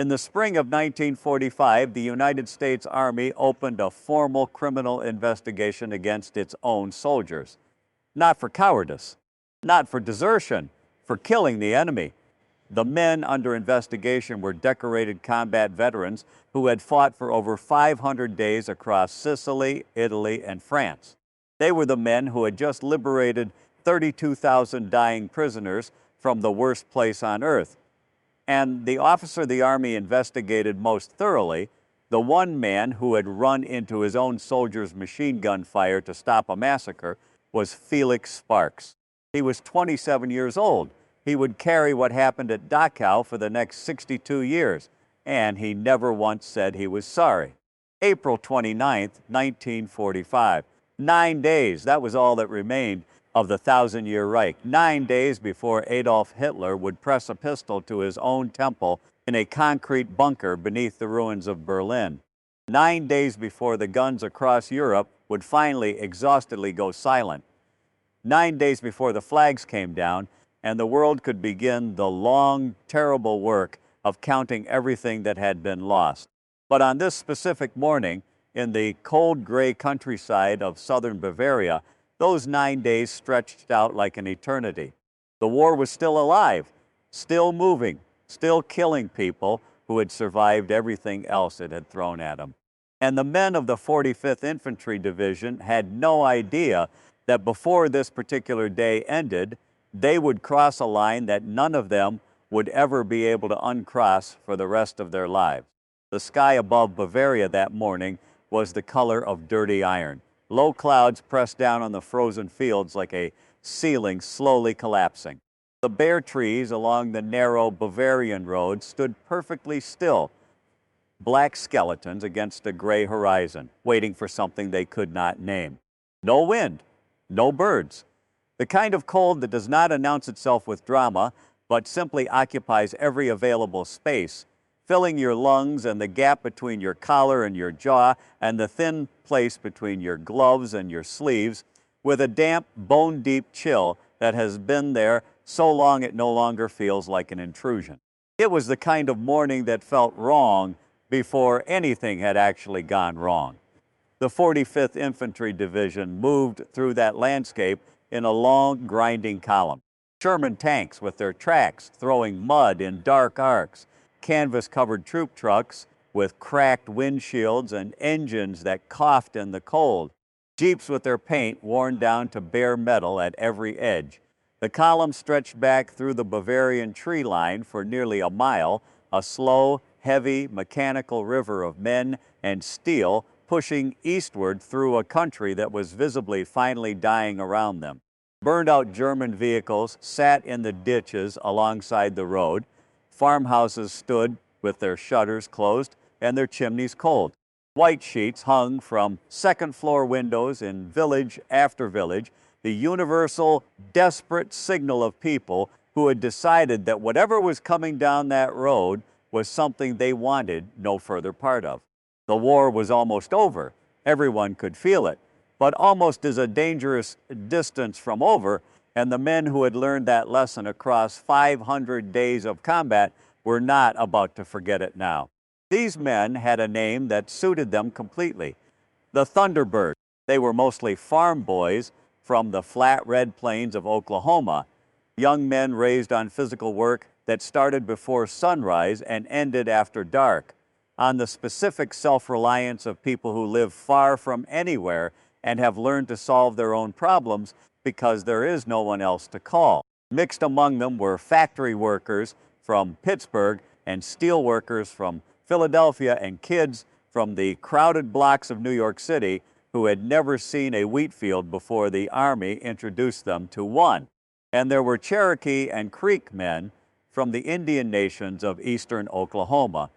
In the spring of 1945, the United States Army opened a formal criminal investigation against its own soldiers. Not for cowardice, not for desertion, for killing the enemy. The men under investigation were decorated combat veterans who had fought for over 500 days across Sicily, Italy, and France. They were the men who had just liberated 32,000 dying prisoners from the worst place on earth. And the officer the Army investigated most thoroughly, the one man who had run into his own soldiers' machine gun fire to stop a massacre, was Felix Sparks. He was 27 years old. He would carry what happened at Dachau for the next 62 years, and he never once said he was sorry. April 29, 1945. 9 days, that was all that remained of the 1,000-year Reich. 9 days before Adolf Hitler would press a pistol to his own temple in a concrete bunker beneath the ruins of Berlin. 9 days before the guns across Europe would finally exhaustedly go silent. 9 days before the flags came down and the world could begin the long, terrible work of counting everything that had been lost. But on this specific morning, in the cold gray countryside of southern Bavaria, those 9 days stretched out like an eternity. The war was still alive, still moving, still killing people who had survived everything else it had thrown at them. And the men of the 45th Infantry Division had no idea that before this particular day ended, they would cross a line that none of them would ever be able to uncross for the rest of their lives. The sky above Bavaria that morning was the color of dirty iron. Low clouds pressed down on the frozen fields like a ceiling slowly collapsing. The bare trees along the narrow Bavarian road stood perfectly still, black skeletons against a gray horizon, waiting for something they could not name. No wind, no birds. The kind of cold that does not announce itself with drama, but simply occupies every available space, filling your lungs and the gap between your collar and your jaw and the thin place between your gloves and your sleeves with a damp, bone-deep chill that has been there so long it no longer feels like an intrusion. It was the kind of morning that felt wrong before anything had actually gone wrong. The 45th Infantry Division moved through that landscape in a long, grinding column. Sherman tanks with their tracks throwing mud in dark arcs, canvas-covered troop trucks with cracked windshields and engines that coughed in the cold, jeeps with their paint worn down to bare metal at every edge. The column stretched back through the Bavarian tree line for nearly a mile, a slow, heavy, mechanical river of men and steel pushing eastward through a country that was visibly finally dying around them. Burned-out German vehicles sat in the ditches alongside the road. Farmhouses stood with their shutters closed and their chimneys cold. White sheets hung from second-floor windows in village after village, the universal, desperate signal of people who had decided that whatever was coming down that road was something they wanted no further part of. The war was almost over. Everyone could feel it, but almost is a dangerous distance from over, and the men who had learned that lesson across 500 days of combat were not about to forget it now. These men had a name that suited them completely, the Thunderbirds. They were mostly farm boys from the flat red plains of Oklahoma, young men raised on physical work that started before sunrise and ended after dark, on the specific self-reliance of people who live far from anywhere and have learned to solve their own problems because there is no one else to call. Mixed among them were factory workers from Pittsburgh and steel workers from Philadelphia and kids from the crowded blocks of New York City who had never seen a wheat field before the Army introduced them to one. And there were Cherokee and Creek men from the Indian nations of eastern Oklahoma,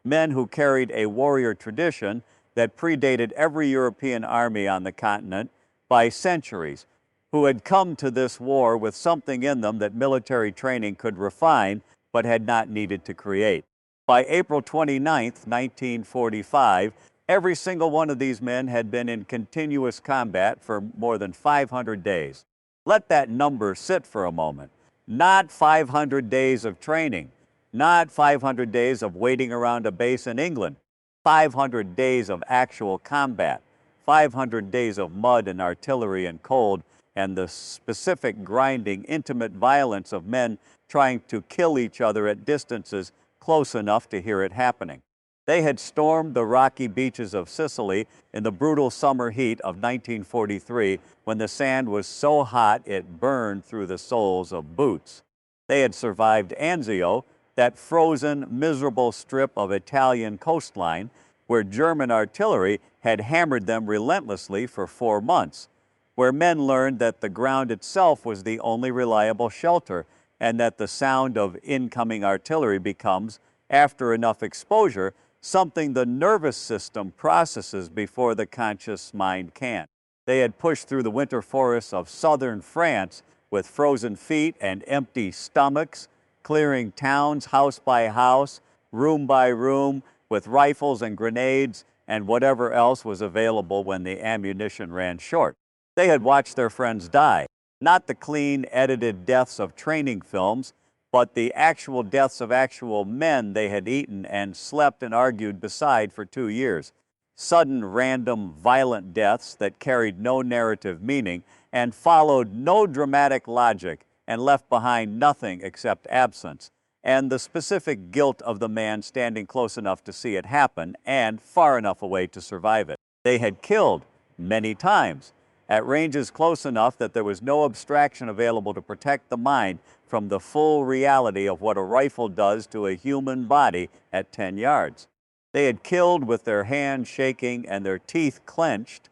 men who carried a warrior tradition that predated every European army on the continent by centuries, who had come to this war with something in them that military training could refine but had not needed to create. By April 29, 1945, every single one of these men had been in continuous combat for more than 500 days. Let that number sit for a moment. Not 500 days of training, Not 500 days of waiting around a base in England. 500 days of actual combat. 500 days of mud and artillery and cold, and the specific grinding, intimate violence of men trying to kill each other at distances close enough to hear it happening. They had stormed the rocky beaches of Sicily in the brutal summer heat of 1943 when the sand was so hot it burned through the soles of boots. They had survived Anzio, that frozen, miserable strip of Italian coastline where German artillery had hammered them relentlessly for 4 months, where men learned that the ground itself was the only reliable shelter and that the sound of incoming artillery becomes, after enough exposure, something the nervous system processes before the conscious mind can. They had pushed through the winter forests of southern France with frozen feet and empty stomachs, clearing towns house by house, room by room, with rifles and grenades and whatever else was available when the ammunition ran short. They had watched their friends die, not the clean, edited deaths of training films, but the actual deaths of actual men they had eaten and slept and argued beside for 2 years. Sudden, random, violent deaths that carried no narrative meaning and followed no dramatic logic and left behind nothing except absence, and the specific guilt of the man standing close enough to see it happen and far enough away to survive it. They had killed many times, at ranges close enough that there was no abstraction available to protect the mind from the full reality of what a rifle does to a human body at 10 yards. They had killed with their hands shaking and their teeth clenched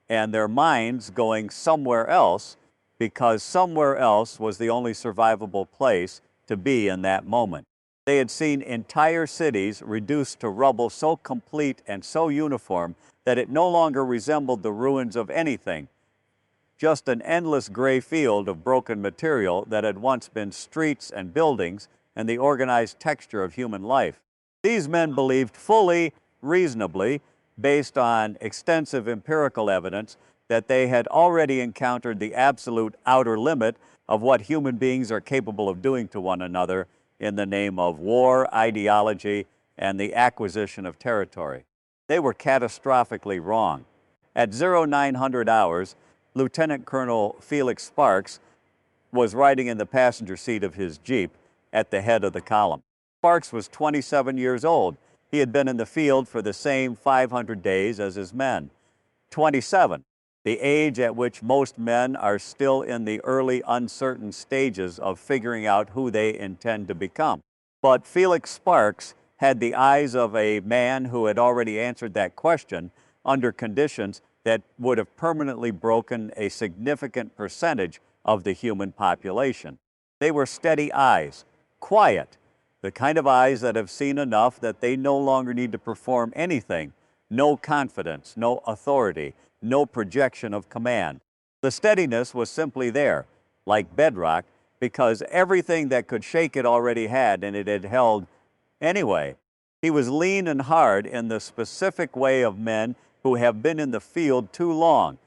and their minds going somewhere else, because somewhere else was the only survivable place to be in that moment. They had seen entire cities reduced to rubble so complete and so uniform that it no longer resembled the ruins of anything, just an endless gray field of broken material that had once been streets and buildings and the organized texture of human life. These men believed fully, reasonably, based on extensive empirical evidence, that they had already encountered the absolute outer limit of what human beings are capable of doing to one another in the name of war, ideology, and the acquisition of territory. They were catastrophically wrong. At 0900 hours, Lieutenant Colonel Felix Sparks was riding in the passenger seat of his Jeep at the head of the column. Sparks was 27 years old. He had been in the field for the same 500 days as his men. 27, the age at which most men are still in the early uncertain stages of figuring out who they intend to become. But Felix Sparks had the eyes of a man who had already answered that question under conditions that would have permanently broken a significant percentage of the human population. They were steady eyes, quiet, the kind of eyes that have seen enough that they no longer need to perform anything, no confidence, no authority, no projection of command. The steadiness was simply there, like bedrock, because everything that could shake it already had, and it had held anyway. He was lean and hard in the specific way of men who have been in the field too long,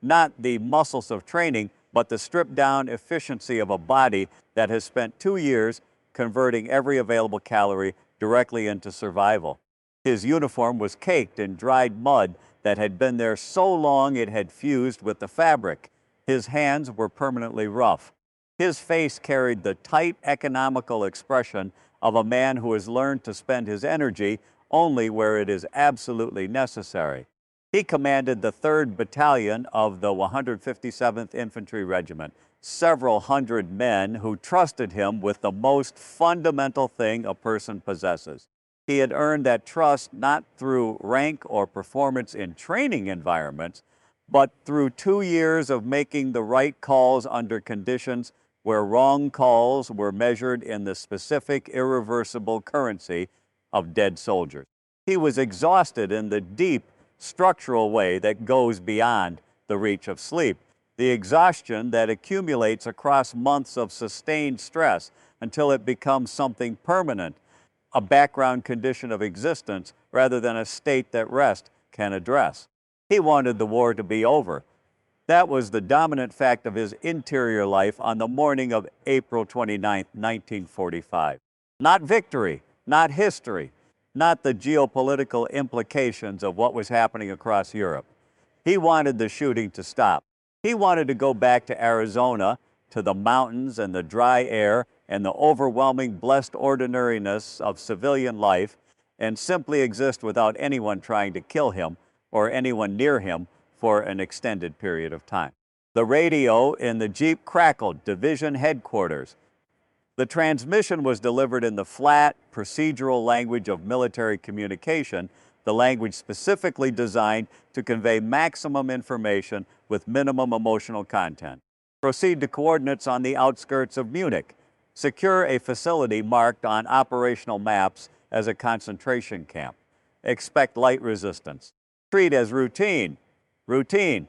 not the muscles of training, but the stripped-down efficiency of a body that has spent 2 years converting every available calorie directly into survival. His uniform was caked in dried mud that had been there so long it had fused with the fabric. His hands were permanently rough. His face carried the tight, economical expression of a man who has learned to spend his energy only where it is absolutely necessary. He commanded the 3rd Battalion of the 157th Infantry Regiment, several hundred men who trusted him with the most fundamental thing a person possesses. He had earned that trust not through rank or performance in training environments, but through 2 years of making the right calls under conditions where wrong calls were measured in the specific, irreversible currency of dead soldiers. He was exhausted in the deep, structural way that goes beyond the reach of sleep, the exhaustion that accumulates across months of sustained stress until it becomes something permanent, a background condition of existence rather than a state that rest can address. He wanted the war to be over. That was the dominant fact of his interior life on the morning of April 29, 1945. Not victory, not history, not the geopolitical implications of what was happening across Europe. He wanted the shooting to stop. He wanted to go back to Arizona, to the mountains and the dry air and the overwhelming blessed ordinariness of civilian life, and simply exist without anyone trying to kill him or anyone near him for an extended period of time. The radio in the Jeep crackled, division headquarters. The transmission was delivered in the flat, procedural language of military communication, the language specifically designed to convey maximum information with minimum emotional content. Proceed to coordinates on the outskirts of Munich. Secure a facility marked on operational maps as a concentration camp. Expect light resistance. Treat as routine. Routine.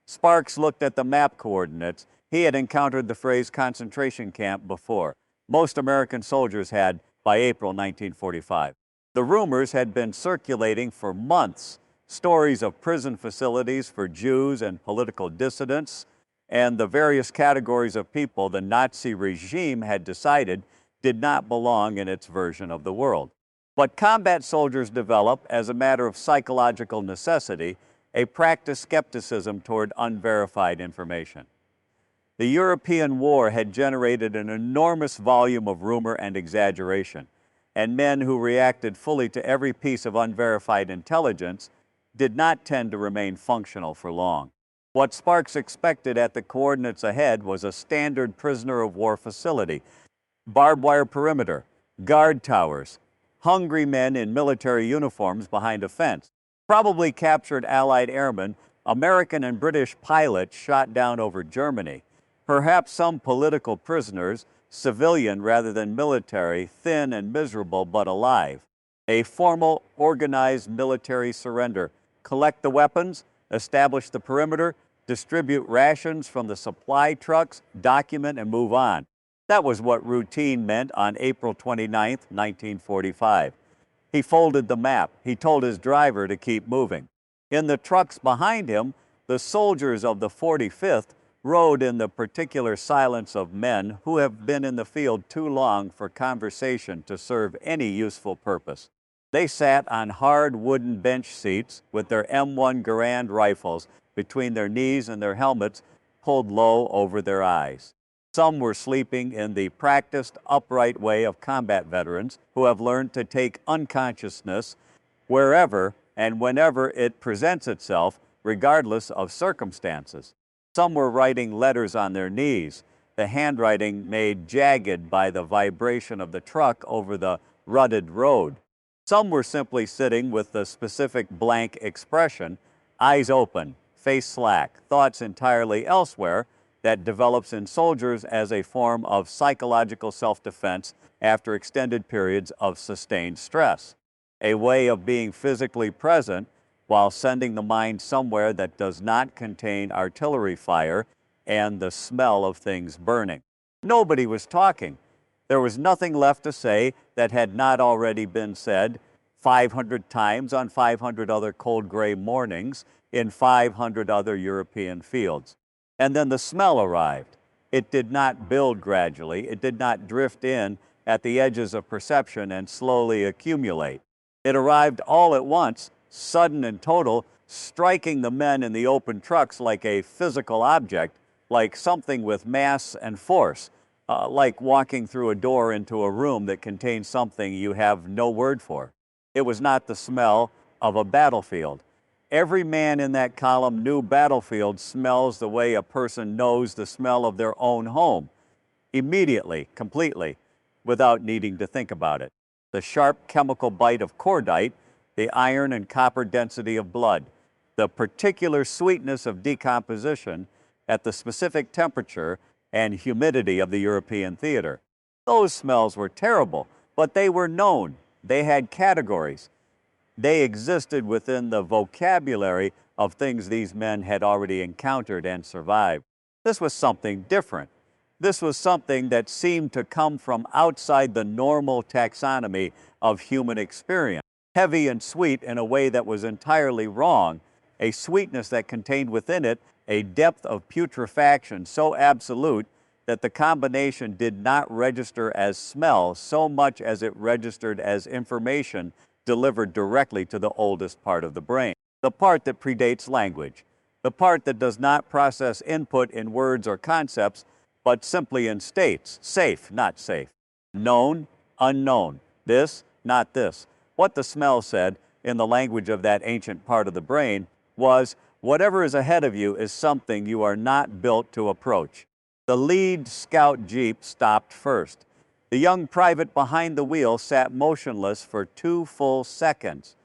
Sparks looked at the map coordinates. He had encountered the phrase concentration camp before. Most American soldiers had by April 1945. The rumors had been circulating for months. Stories of prison facilities for Jews and political dissidents, and the various categories of people the Nazi regime had decided did not belong in its version of the world. But combat soldiers develop, as a matter of psychological necessity, a practiced skepticism toward unverified information. The European war had generated an enormous volume of rumor and exaggeration, and men who reacted fully to every piece of unverified intelligence did not tend to remain functional for long. What Sparks expected at the coordinates ahead was a standard prisoner of war facility, barbed wire perimeter, guard towers, hungry men in military uniforms behind a fence, probably captured Allied airmen, American and British pilots shot down over Germany, perhaps some political prisoners, civilian rather than military, thin and miserable but alive. A formal, organized military surrender. Collect the weapons, establish the perimeter, distribute rations from the supply trucks, document, and move on. That was what routine meant on April 29, 1945. He folded the map. He told his driver to keep moving. In the trucks behind him, the soldiers of the 45th rode in the particular silence of men who have been in the field too long for conversation to serve any useful purpose. They sat on hard wooden bench seats with their M1 Garand rifles between their knees and their helmets pulled low over their eyes. Some were sleeping in the practiced, upright way of combat veterans who have learned to take unconsciousness wherever and whenever it presents itself, regardless of circumstances. Some were writing letters on their knees, the handwriting made jagged by the vibration of the truck over the rutted road. Some were simply sitting with the specific blank expression, eyes open, face slack, thoughts entirely elsewhere, that develops in soldiers as a form of psychological self-defense after extended periods of sustained stress. A way of being physically present while sending the mind somewhere that does not contain artillery fire and the smell of things burning. Nobody was talking. There was nothing left to say that had not already been said 500 times on 500 other cold gray mornings in 500 other European fields. And then the smell arrived. It did not build gradually. It did not drift in at the edges of perception and slowly accumulate. It arrived all at once, sudden and total, striking the men in the open trucks like a physical object, like something with mass and force, like walking through a door into a room that contains something you have no word for. It was not the smell of a battlefield. Every man in that column knew battlefield smells the way a person knows the smell of their own home, immediately, completely, without needing to think about it. The sharp chemical bite of cordite, the iron and copper density of blood, the particular sweetness of decomposition at the specific temperature and humidity of the European theater. Those smells were terrible, but they were known. They had categories. They existed within the vocabulary of things these men had already encountered and survived. This was something different. This was something that seemed to come from outside the normal taxonomy of human experience. Heavy and sweet in a way that was entirely wrong, a sweetness that contained within it a depth of putrefaction so absolute that the combination did not register as smell so much as it registered as information delivered directly to the oldest part of the brain, the part that predates language, the part that does not process input in words or concepts, but simply in states, safe, not safe, known, unknown, this, not this. What the smell said, in the language of that ancient part of the brain, was, whatever is ahead of you is something you are not built to approach. The lead scout jeep stopped first. The young private behind the wheel sat motionless for 2 full seconds.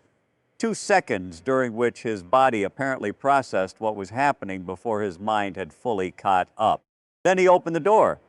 2 seconds during which his body apparently processed what was happening before his mind had fully caught up. Then he opened the door.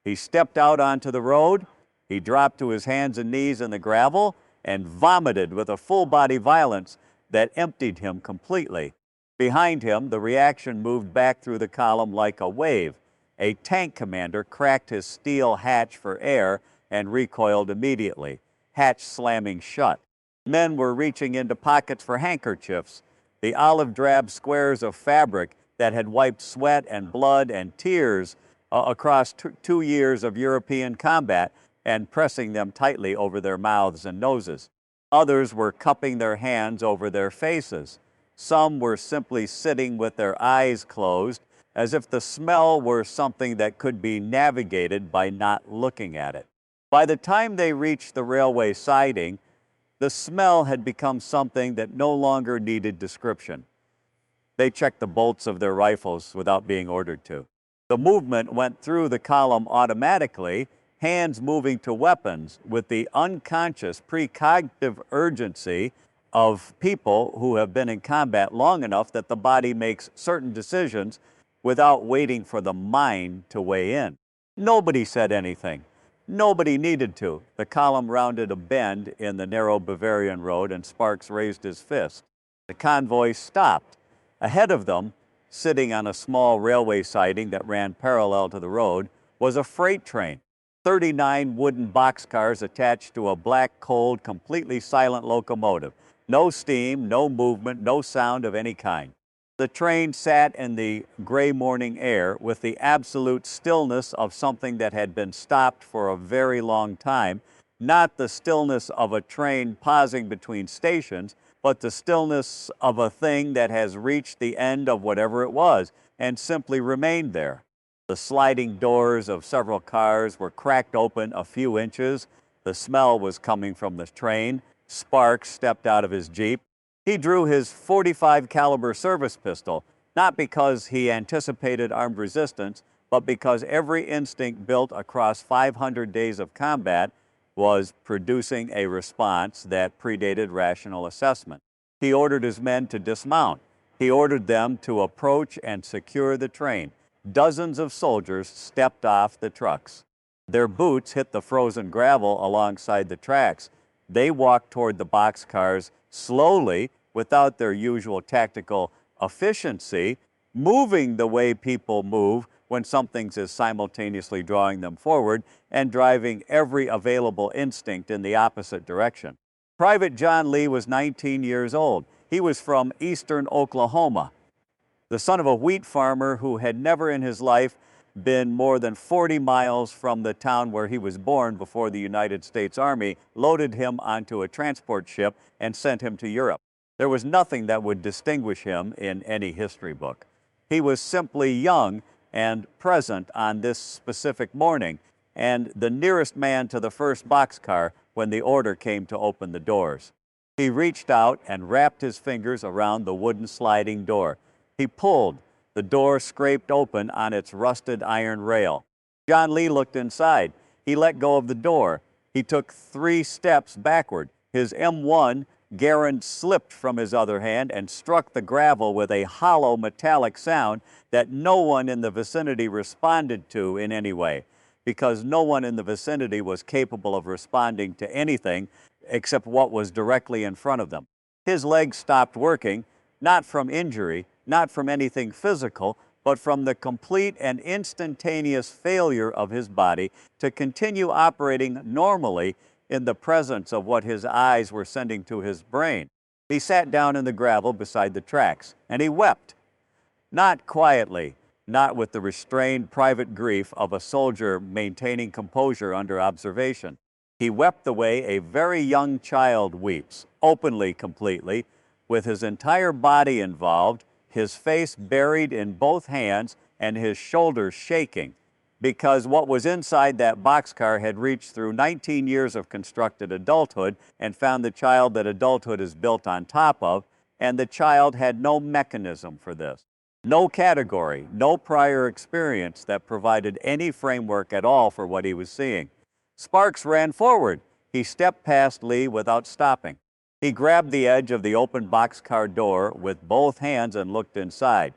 He stepped out onto the road. He dropped to his hands and knees in the gravel and vomited with a full-body violence that emptied him completely. Behind him, the reaction moved back through the column like a wave. A tank commander cracked his steel hatch for air and recoiled immediately, hatch slamming shut. Men were reaching into pockets for handkerchiefs. The olive-drab squares of fabric that had wiped sweat and blood and tears across 2 years of European combat and pressing them tightly over their mouths and noses. Others were cupping their hands over their faces. Some were simply sitting with their eyes closed, as if the smell were something that could be navigated by not looking at it. By the time they reached the railway siding, the smell had become something that no longer needed description. They checked the bolts of their rifles without being ordered to. The movement went through the column automatically, hands moving to weapons with the unconscious precognitive urgency of people who have been in combat long enough that the body makes certain decisions without waiting for the mind to weigh in. Nobody said anything. Nobody needed to. The column rounded a bend in the narrow Bavarian road and Sparks raised his fist. The convoy stopped. Ahead of them, sitting on a small railway siding that ran parallel to the road, was a freight train. 39 wooden boxcars attached to a black, cold, completely silent locomotive. No steam, no movement, no sound of any kind. The train sat in the gray morning air with the absolute stillness of something that had been stopped for a very long time, not the stillness of a train pausing between stations, but the stillness of a thing that has reached the end of whatever it was and simply remained there. The sliding doors of several cars were cracked open a few inches. The smell was coming from the train. Sparks stepped out of his Jeep. He drew his .45 caliber service pistol, not because he anticipated armed resistance, but because every instinct built across 500 days of combat was producing a response that predated rational assessment. He ordered his men to dismount. He ordered them to approach and secure the train. Dozens of soldiers stepped off the trucks. Their boots hit the frozen gravel alongside the tracks. They walked toward the boxcars slowly, without their usual tactical efficiency, moving the way people move when something is simultaneously drawing them forward and driving every available instinct in the opposite direction. Private John Lee was 19 years old. He was from eastern Oklahoma, the son of a wheat farmer who had never in his life been more than 40 miles from the town where he was born before the United States Army loaded him onto a transport ship and sent him to Europe. There was nothing that would distinguish him in any history book. He was simply young and present on this specific morning, and the nearest man to the first boxcar when the order came to open the doors. He reached out and wrapped his fingers around the wooden sliding door. He pulled. The door scraped open on its rusted iron rail. John Lee looked inside. He let go of the door. He took 3 steps backward. His M1 Garand slipped from his other hand and struck the gravel with a hollow metallic sound that no one in the vicinity responded to in any way, because no one in the vicinity was capable of responding to anything except what was directly in front of them. His legs stopped working, not from injury, not from anything physical, but from the complete and instantaneous failure of his body to continue operating normally in the presence of what his eyes were sending to his brain. He sat down in the gravel beside the tracks, and he wept. Not quietly, not with the restrained private grief of a soldier maintaining composure under observation. He wept the way a very young child weeps, openly, completely, with his entire body involved, his face buried in both hands and his shoulders shaking, because what was inside that boxcar had reached through 19 years of constructed adulthood and found the child that adulthood is built on top of, and the child had no mechanism for this. No category, no prior experience that provided any framework at all for what he was seeing. Sparks ran forward. He stepped past Lee without stopping. He grabbed the edge of the open boxcar door with both hands and looked inside.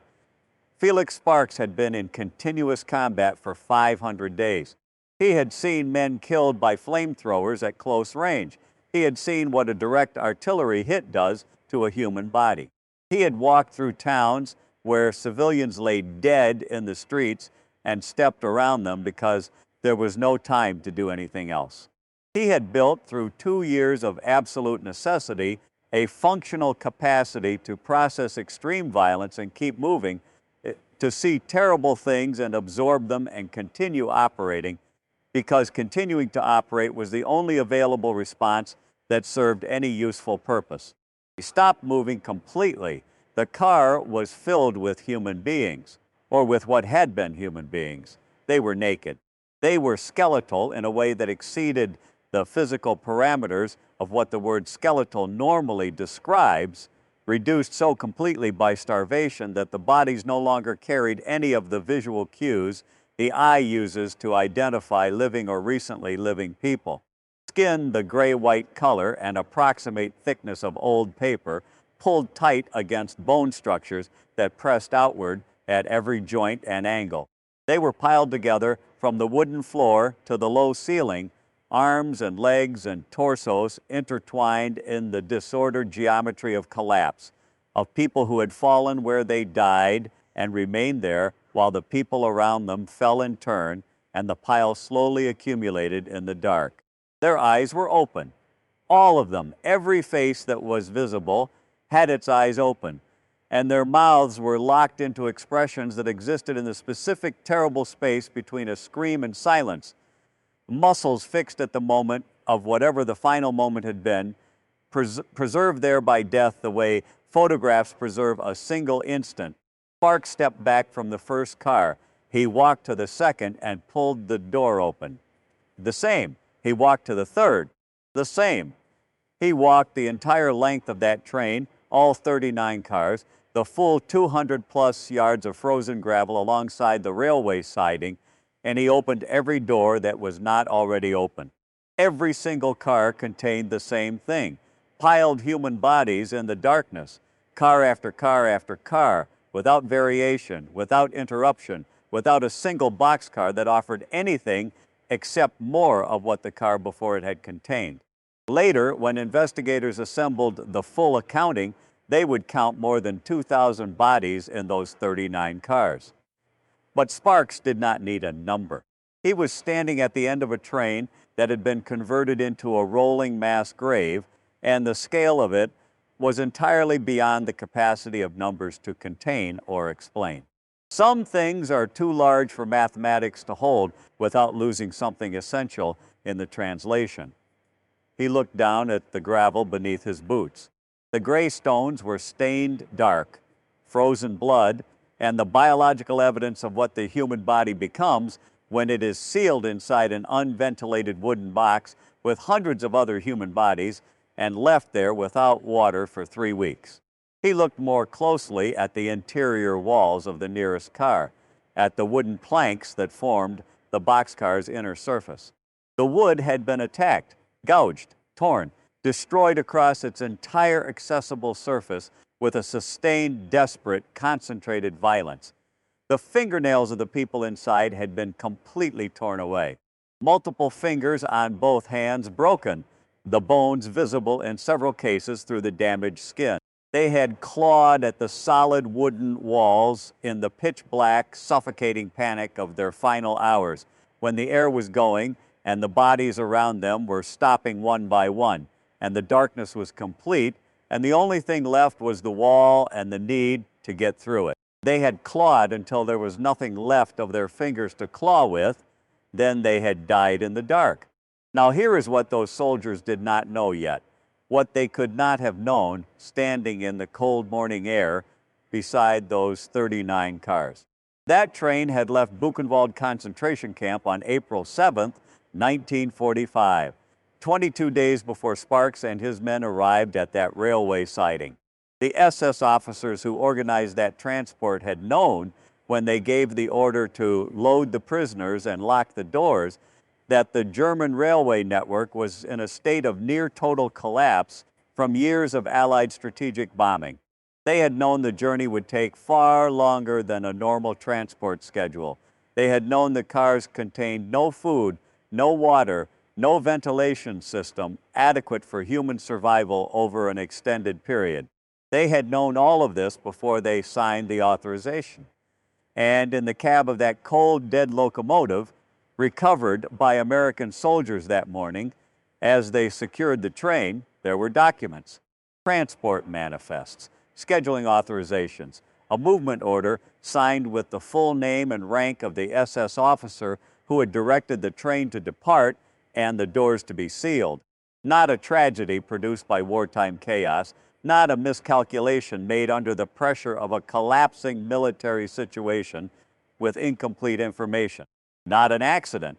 Felix Sparks had been in continuous combat for 500 days. He had seen men killed by flamethrowers at close range. He had seen what a direct artillery hit does to a human body. He had walked through towns where civilians lay dead in the streets and stepped around them because there was no time to do anything else. He had built, through 2 years of absolute necessity, a functional capacity to process extreme violence and keep moving, to see terrible things and absorb them and continue operating, because continuing to operate was the only available response that served any useful purpose. He stopped moving completely. The car was filled with human beings, or with what had been human beings. They were naked. They were skeletal in a way that exceeded the physical parameters of what the word skeletal normally describes, reduced so completely by starvation that the bodies no longer carried any of the visual cues the eye uses to identify living or recently living people. Skin the gray-white color and approximate thickness of old paper, pulled tight against bone structures that pressed outward at every joint and angle. They were piled together from the wooden floor to the low ceiling, arms and legs and torsos intertwined in the disordered geometry of collapse, of people who had fallen where they died and remained there while the people around them fell in turn and the pile slowly accumulated in the dark. Their eyes were open. All of them, every face that was visible, had its eyes open, and their mouths were locked into expressions that existed in the specific terrible space between a scream and silence. Muscles fixed at the moment of whatever the final moment had been, preserved there by death the way photographs preserve a single instant. Sparks stepped back from the first car. He walked to the second and pulled the door open. The same. He walked to the third. The same. He walked the entire length of that train, all 39 cars, the full 200-plus yards of frozen gravel alongside the railway siding, and he opened every door that was not already open. Every single car contained the same thing, piled human bodies in the darkness, car after car after car, without variation, without interruption, without a single boxcar that offered anything except more of what the car before it had contained. Later, when investigators assembled the full accounting, they would count more than 2,000 bodies in those 39 cars. But Sparks did not need a number. He was standing at the end of a train that had been converted into a rolling mass grave, and the scale of it was entirely beyond the capacity of numbers to contain or explain. Some things are too large for mathematics to hold without losing something essential in the translation. He looked down at the gravel beneath his boots. The gray stones were stained dark, frozen blood, and the biological evidence of what the human body becomes when it is sealed inside an unventilated wooden box with hundreds of other human bodies and left there without water for 3 weeks. He looked more closely at the interior walls of the nearest car, at the wooden planks that formed the boxcar's inner surface. The wood had been attacked, gouged, torn, destroyed across its entire accessible surface with a sustained, desperate, concentrated violence. The fingernails of the people inside had been completely torn away. Multiple fingers on both hands broken, the bones visible in several cases through the damaged skin. They had clawed at the solid wooden walls in the pitch-black, suffocating panic of their final hours, when the air was going and the bodies around them were stopping one by one, and the darkness was complete, and the only thing left was the wall and the need to get through it. They had clawed until there was nothing left of their fingers to claw with. Then they had died in the dark. Now here is what those soldiers did not know yet, what they could not have known standing in the cold morning air beside those 39 cars. That train had left Buchenwald concentration camp on April 7th, 1945, 22 days before Sparks and his men arrived at that railway siding. The SS officers who organized that transport had known when they gave the order to load the prisoners and lock the doors that the German railway network was in a state of near total collapse from years of Allied strategic bombing. They had known the journey would take far longer than a normal transport schedule. They had known the cars contained no food, no water, no ventilation system adequate for human survival over an extended period. They had known all of this before they signed the authorization. And in the cab of that cold, dead locomotive, recovered by American soldiers that morning, as they secured the train, there were documents, transport manifests, scheduling authorizations, a movement order signed with the full name and rank of the SS officer who had directed the train to depart and the doors to be sealed. Not a tragedy produced by wartime chaos, not a miscalculation made under the pressure of a collapsing military situation with incomplete information. Not an accident,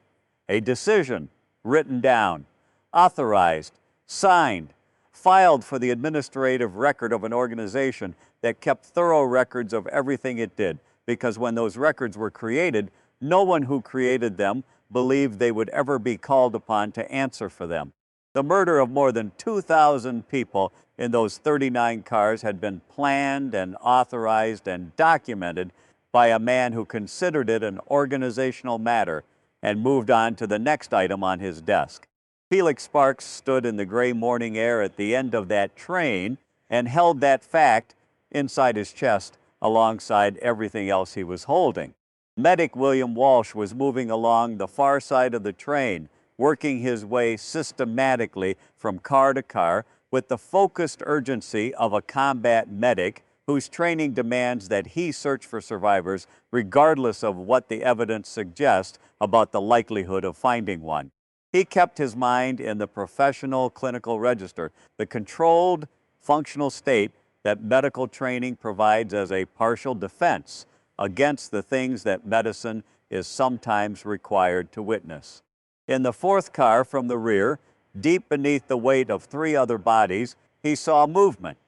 a decision written down, authorized, signed, filed for the administrative record of an organization that kept thorough records of everything it did, because when those records were created, no one who created them believed they would ever be called upon to answer for them. The murder of more than 2,000 people in those 39 cars had been planned and authorized and documented by a man who considered it an organizational matter and moved on to the next item on his desk. Felix Sparks stood in the gray morning air at the end of that train and held that fact inside his chest alongside everything else he was holding. Medic William Walsh was moving along the far side of the train, working his way systematically from car to car with the focused urgency of a combat medic whose training demands that he search for survivors regardless of what the evidence suggests about the likelihood of finding one. He kept his mind in the professional clinical register, the controlled, functional state that medical training provides as a partial defense against the things that medicine is sometimes required to witness. In the fourth car from the rear, deep beneath the weight of 3 other bodies, he saw movement.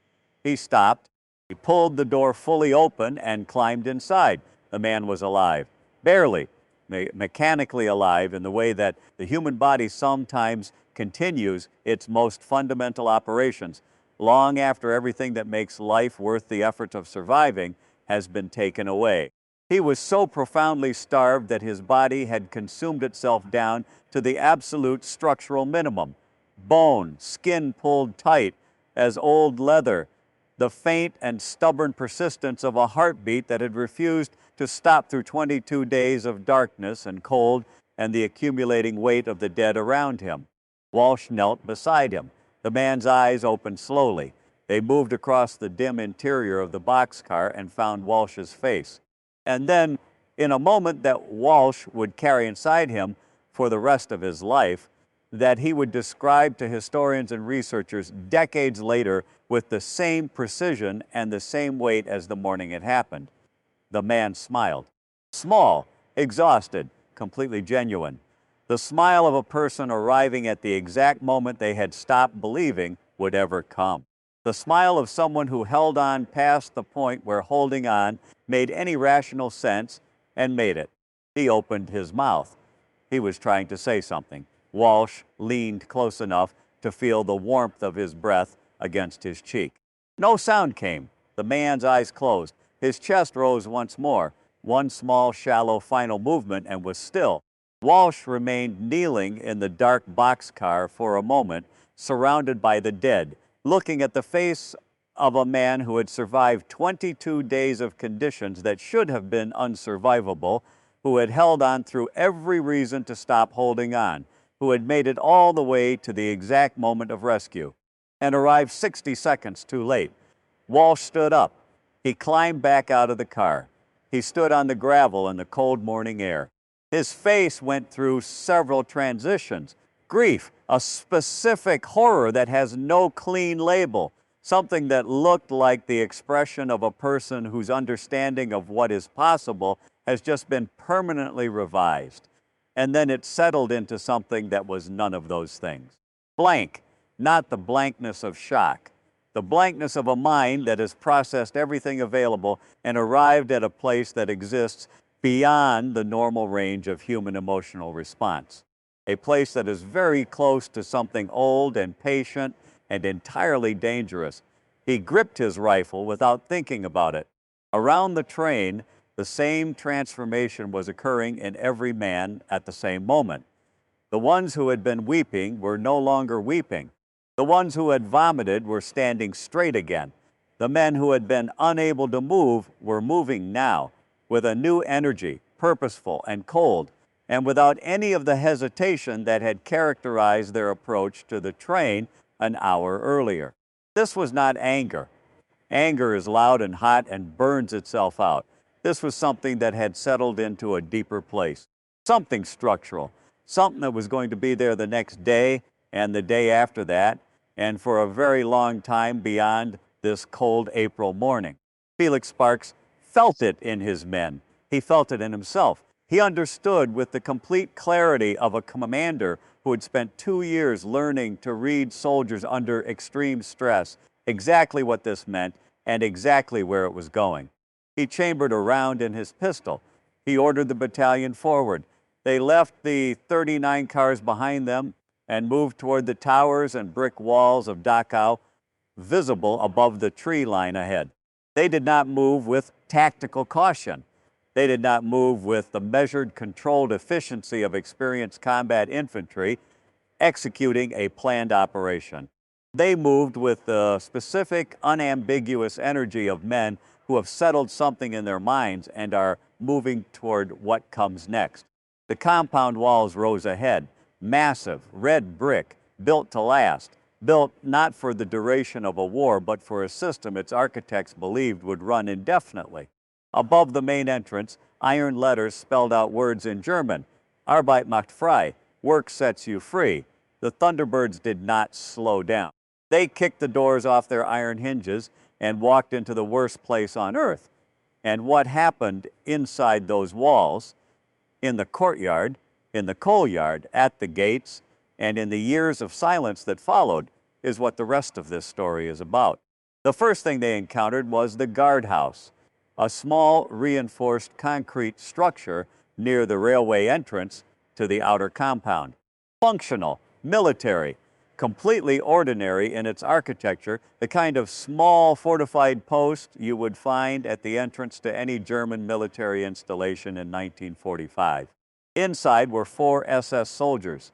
He stopped. He pulled the door fully open and climbed inside. The man was alive, barely, mechanically alive in the way that the human body sometimes continues its most fundamental operations long after everything that makes life worth the effort of surviving has been taken away. He was so profoundly starved that his body had consumed itself down to the absolute structural minimum. Bone, skin pulled tight as old leather, the faint and stubborn persistence of a heartbeat that had refused to stop through 22 days of darkness and cold and the accumulating weight of the dead around him. Walsh knelt beside him. The man's eyes opened slowly. They moved across the dim interior of the boxcar and found Walsh's face. And then, in a moment that Walsh would carry inside him for the rest of his life, that he would describe to historians and researchers decades later with the same precision and the same weight as the morning it happened. The man smiled. Small, exhausted, completely genuine. The smile of a person arriving at the exact moment they had stopped believing would ever come. The smile of someone who held on past the point where holding on made any rational sense and made it. He opened his mouth. He was trying to say something. Walsh leaned close enough to feel the warmth of his breath against his cheek. No sound came. The man's eyes closed. His chest rose once more. One small, shallow final movement and was still. Walsh remained kneeling in the dark boxcar for a moment, surrounded by the dead, looking at the face of a man who had survived 22 days of conditions that should have been unsurvivable, who had held on through every reason to stop holding on, who had made it all the way to the exact moment of rescue, and arrived 60 seconds too late. Walsh stood up. He climbed back out of the car. He stood on the gravel in the cold morning air. His face went through several transitions. Grief, a specific horror that has no clean label, something that looked like the expression of a person whose understanding of what is possible has just been permanently revised. And then it settled into something that was none of those things. Blank, not the blankness of shock, the blankness of a mind that has processed everything available and arrived at a place that exists beyond the normal range of human emotional response. A place that is very close to something old and patient and entirely dangerous. He gripped his rifle without thinking about it. Around the train, the same transformation was occurring in every man at the same moment. The ones who had been weeping were no longer weeping. The ones who had vomited were standing straight again. The men who had been unable to move were moving now, with a new energy, purposeful and cold, and without any of the hesitation that had characterized their approach to the train an hour earlier. This was not anger. Anger is loud and hot and burns itself out. This was something that had settled into a deeper place, something structural, something that was going to be there the next day and the day after that, and for a very long time beyond this cold April morning. Felix Sparks felt it in his men. He felt it in himself. He understood with the complete clarity of a commander who had spent 2 years learning to read soldiers under extreme stress exactly what this meant and exactly where it was going. He chambered a round in his pistol. He ordered the battalion forward. They left the 39 cars behind them and moved toward the towers and brick walls of Dachau, visible above the tree line ahead. They did not move with tactical caution. They did not move with the measured, controlled efficiency of experienced combat infantry executing a planned operation. They moved with the specific, unambiguous energy of men who have settled something in their minds and are moving toward what comes next. The compound walls rose ahead, massive, red brick, built to last, built not for the duration of a war, but for a system its architects believed would run indefinitely. Above the main entrance, iron letters spelled out words in German, Arbeit macht frei, work sets you free. The Thunderbirds did not slow down. They kicked the doors off their iron hinges and walked into the worst place on earth. And what happened inside those walls, in the courtyard, in the coal yard, at the gates, and in the years of silence that followed, is what the rest of this story is about. The first thing they encountered was the guardhouse, a small reinforced concrete structure near the railway entrance to the outer compound. Functional, military, completely ordinary in its architecture, the kind of small fortified post you would find at the entrance to any German military installation in 1945. Inside were 4 SS soldiers.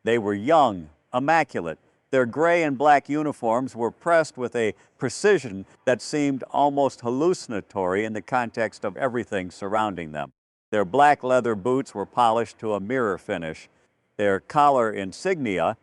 They were young, immaculate. Their gray and black uniforms were pressed with a precision that seemed almost hallucinatory in the context of everything surrounding them. Their black leather boots were polished to a mirror finish. Their collar insignia,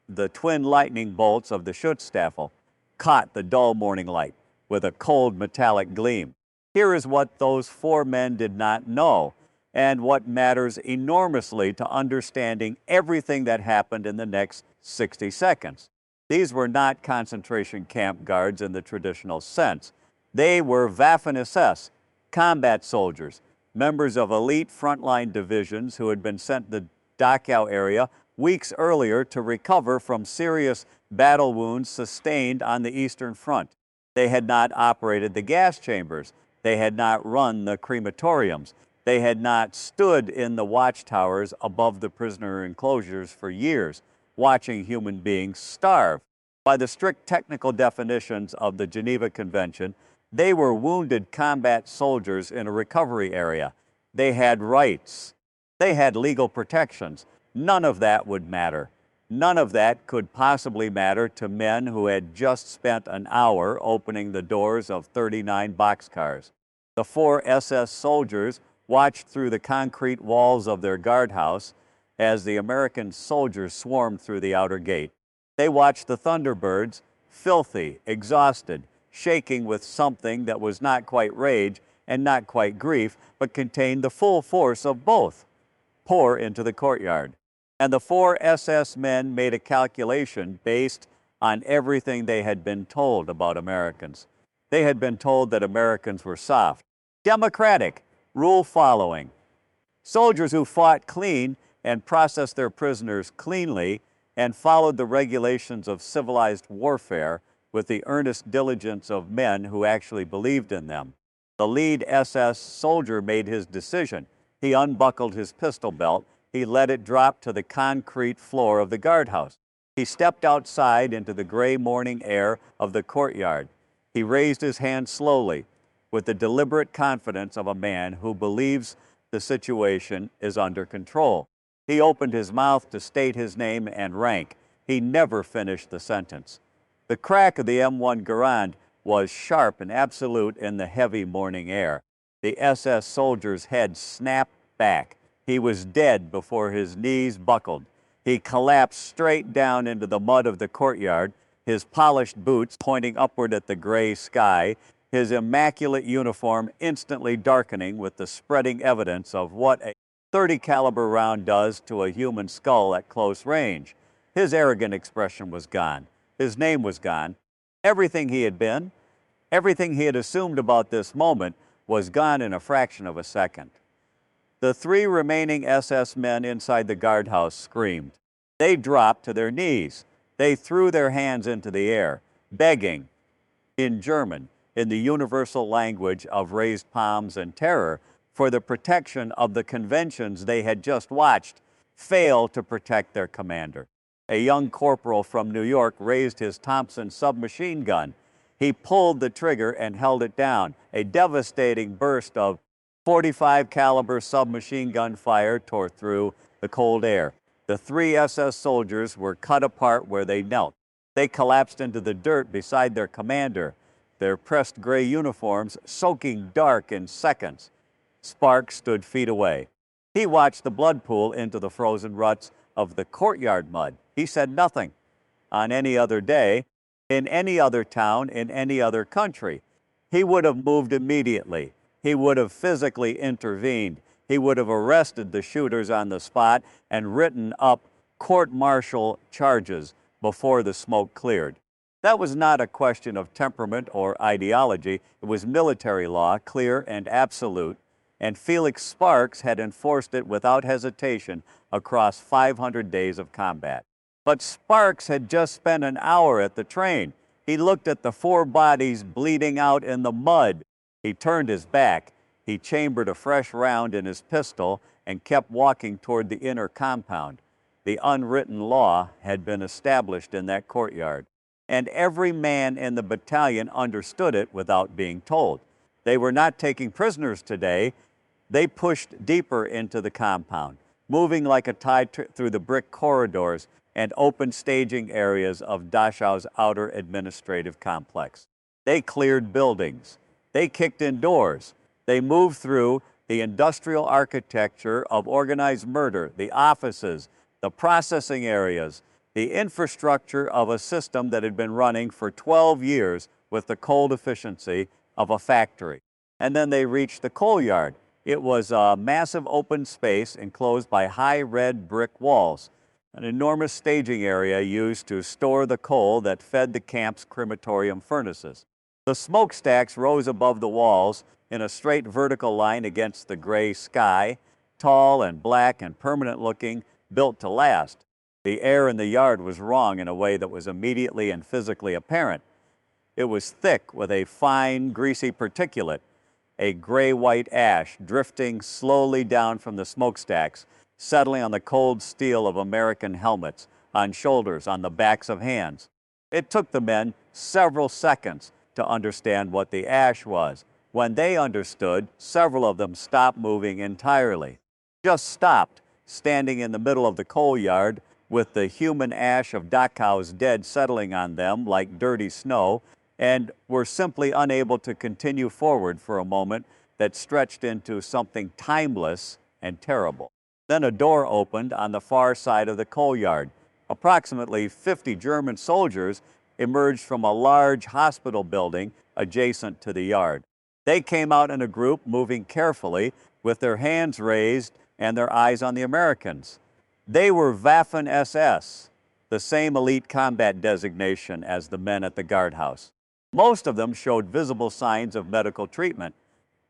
the twin lightning bolts of the Schutzstaffel, caught the dull morning light with a cold metallic gleam. Here is what those 4 men did not know, and what matters enormously to understanding everything that happened in the next 60 seconds. These were not concentration camp guards in the traditional sense. They were Waffen-SS, combat soldiers, members of elite frontline divisions who had been sent to the Dachau area weeks earlier to recover from serious battle wounds sustained on the Eastern Front. They had not operated the gas chambers. They had not run the crematoriums. They had not stood in the watchtowers above the prisoner enclosures for years, watching human beings starve. By the strict technical definitions of the Geneva Convention, they were wounded combat soldiers in a recovery area. They had rights. They had legal protections. None of that would matter. None of that could possibly matter to men who had just spent an hour opening the doors of 39 boxcars. The 4 SS soldiers watched through the concrete walls of their guardhouse as the American soldiers swarmed through the outer gate. They watched the Thunderbirds, filthy, exhausted, shaking with something that was not quite rage and not quite grief, but contained the full force of both, pour into the courtyard. And the 4 SS men made a calculation based on everything they had been told about Americans. They had been told that Americans were soft, democratic, rule-following. Soldiers who fought clean and processed their prisoners cleanly and followed the regulations of civilized warfare with the earnest diligence of men who actually believed in them. The lead SS soldier made his decision. He unbuckled his pistol belt. He let it drop to the concrete floor of the guardhouse. He stepped outside into the gray morning air of the courtyard. He raised his hand slowly, with the deliberate confidence of a man who believes the situation is under control. He opened his mouth to state his name and rank. He never finished the sentence. The crack of the M1 Garand was sharp and absolute in the heavy morning air. The SS soldier's head snapped back. He was dead before his knees buckled. He collapsed straight down into the mud of the courtyard, his polished boots pointing upward at the gray sky, his immaculate uniform instantly darkening with the spreading evidence of what a .30 caliber round does to a human skull at close range. His arrogant expression was gone. His name was gone. Everything he had been, everything he had assumed about this moment was gone in a fraction of a second. The 3 remaining SS men inside the guardhouse screamed. They dropped to their knees. They threw their hands into the air, begging, in German, in the universal language of raised palms and terror, for the protection of the conventions they had just watched fail to protect their commander. A young corporal from New York raised his Thompson submachine gun. He pulled the trigger and held it down. A devastating burst of .45 caliber submachine gun fire tore through the cold air. The 3 SS soldiers were cut apart where they knelt. They collapsed into the dirt beside their commander, their pressed gray uniforms soaking dark in seconds. Sparks stood feet away. He watched the blood pool into the frozen ruts of the courtyard mud. He said nothing. On any other day, in any other town, in any other country, he would have moved immediately. He would have physically intervened. He would have arrested the shooters on the spot and written up court-martial charges before the smoke cleared. That was not a question of temperament or ideology. It was military law, clear and absolute, and Felix Sparks had enforced it without hesitation across 500 days of combat. But Sparks had just spent an hour at the train. He looked at the 4 bodies bleeding out in the mud. He turned his back. He chambered a fresh round in his pistol and kept walking toward the inner compound. The unwritten law had been established in that courtyard, and every man in the battalion understood it without being told. They were not taking prisoners today. They pushed deeper into the compound, moving like a tide through the brick corridors and open staging areas of Dachau's outer administrative complex. They cleared buildings. They kicked in doors. They moved through the industrial architecture of organized murder, the offices, the processing areas, the infrastructure of a system that had been running for 12 years with the cold efficiency of a factory. And then they reached the coal yard. It was a massive open space enclosed by high red brick walls, an enormous staging area used to store the coal that fed the camp's crematorium furnaces. The smokestacks rose above the walls in a straight vertical line against the gray sky, tall and black and permanent looking, built to last. The air in the yard was wrong in a way that was immediately and physically apparent. It was thick with a fine, greasy particulate, a gray-white ash drifting slowly down from the smokestacks, settling on the cold steel of American helmets, on shoulders, on the backs of hands. It took the men several seconds to understand what the ash was. When they understood, several of them stopped moving entirely. Just stopped, standing in the middle of the coal yard with the human ash of Dachau's dead settling on them like dirty snow, and were simply unable to continue forward for a moment that stretched into something timeless and terrible. Then a door opened on the far side of the coal yard. Approximately 50 German soldiers emerged from a large hospital building adjacent to the yard. They came out in a group, moving carefully, with their hands raised and their eyes on the Americans. They were Waffen SS, the same elite combat designation as the men at the guardhouse. Most of them showed visible signs of medical treatment,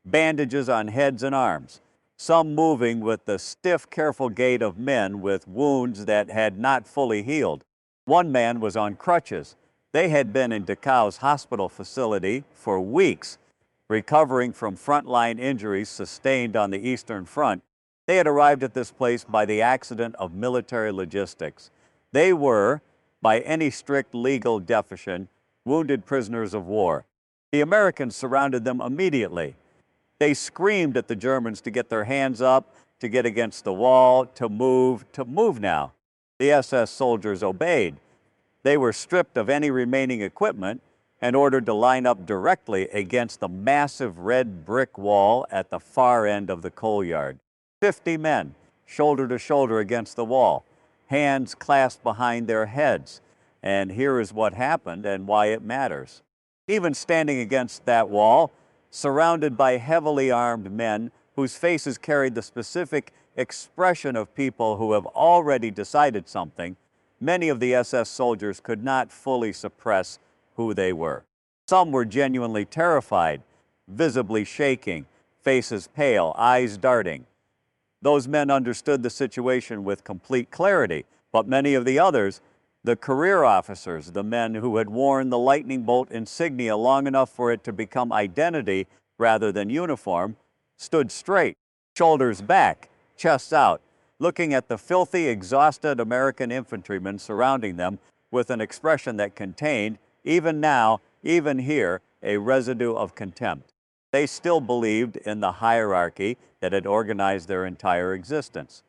bandages on heads and arms, some moving with the stiff, careful gait of men with wounds that had not fully healed. One man was on crutches. They had been in Dachau's hospital facility for weeks, recovering from frontline injuries sustained on the Eastern Front. They had arrived at this place by the accident of military logistics. They were, by any strict legal definition, wounded prisoners of war. The Americans surrounded them immediately. They screamed at the Germans to get their hands up, to get against the wall, to move now. The SS soldiers obeyed. They were stripped of any remaining equipment and ordered to line up directly against the massive red brick wall at the far end of the coal yard. 50 men, shoulder to shoulder against the wall, hands clasped behind their heads. And here is what happened and why it matters. Even standing against that wall, surrounded by heavily armed men whose faces carried the specific expression of people who have already decided something, many of the SS soldiers could not fully suppress who they were. Some were genuinely terrified, visibly shaking, faces pale, eyes darting. Those men understood the situation with complete clarity, but many of the others, the career officers, the men who had worn the lightning bolt insignia long enough for it to become identity rather than uniform, stood straight, shoulders back, chests out, looking at the filthy, exhausted American infantrymen surrounding them with an expression that contained, even now, even here, a residue of contempt. They still believed in the hierarchy that had organized their entire existence.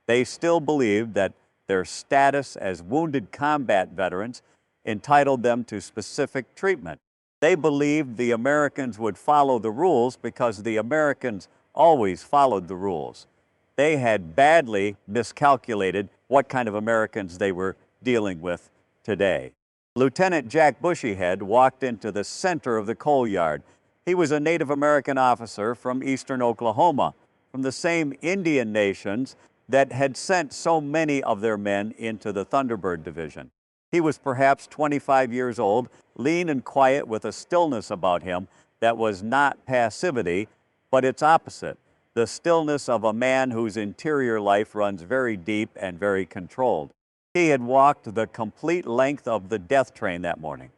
They still believed that their status as wounded combat veterans entitled them to specific treatment. They believed the Americans would follow the rules because the Americans always followed the rules. They had badly miscalculated what kind of Americans they were dealing with today. Lieutenant Jack Bushyhead walked into the center of the coal yard. He was a Native American officer from eastern Oklahoma, from the same Indian nations that had sent so many of their men into the Thunderbird Division. He was perhaps 25 years old, lean and quiet with a stillness about him that was not passivity, but its opposite, the stillness of a man whose interior life runs very deep and very controlled. He had walked the complete length of the death train that morning.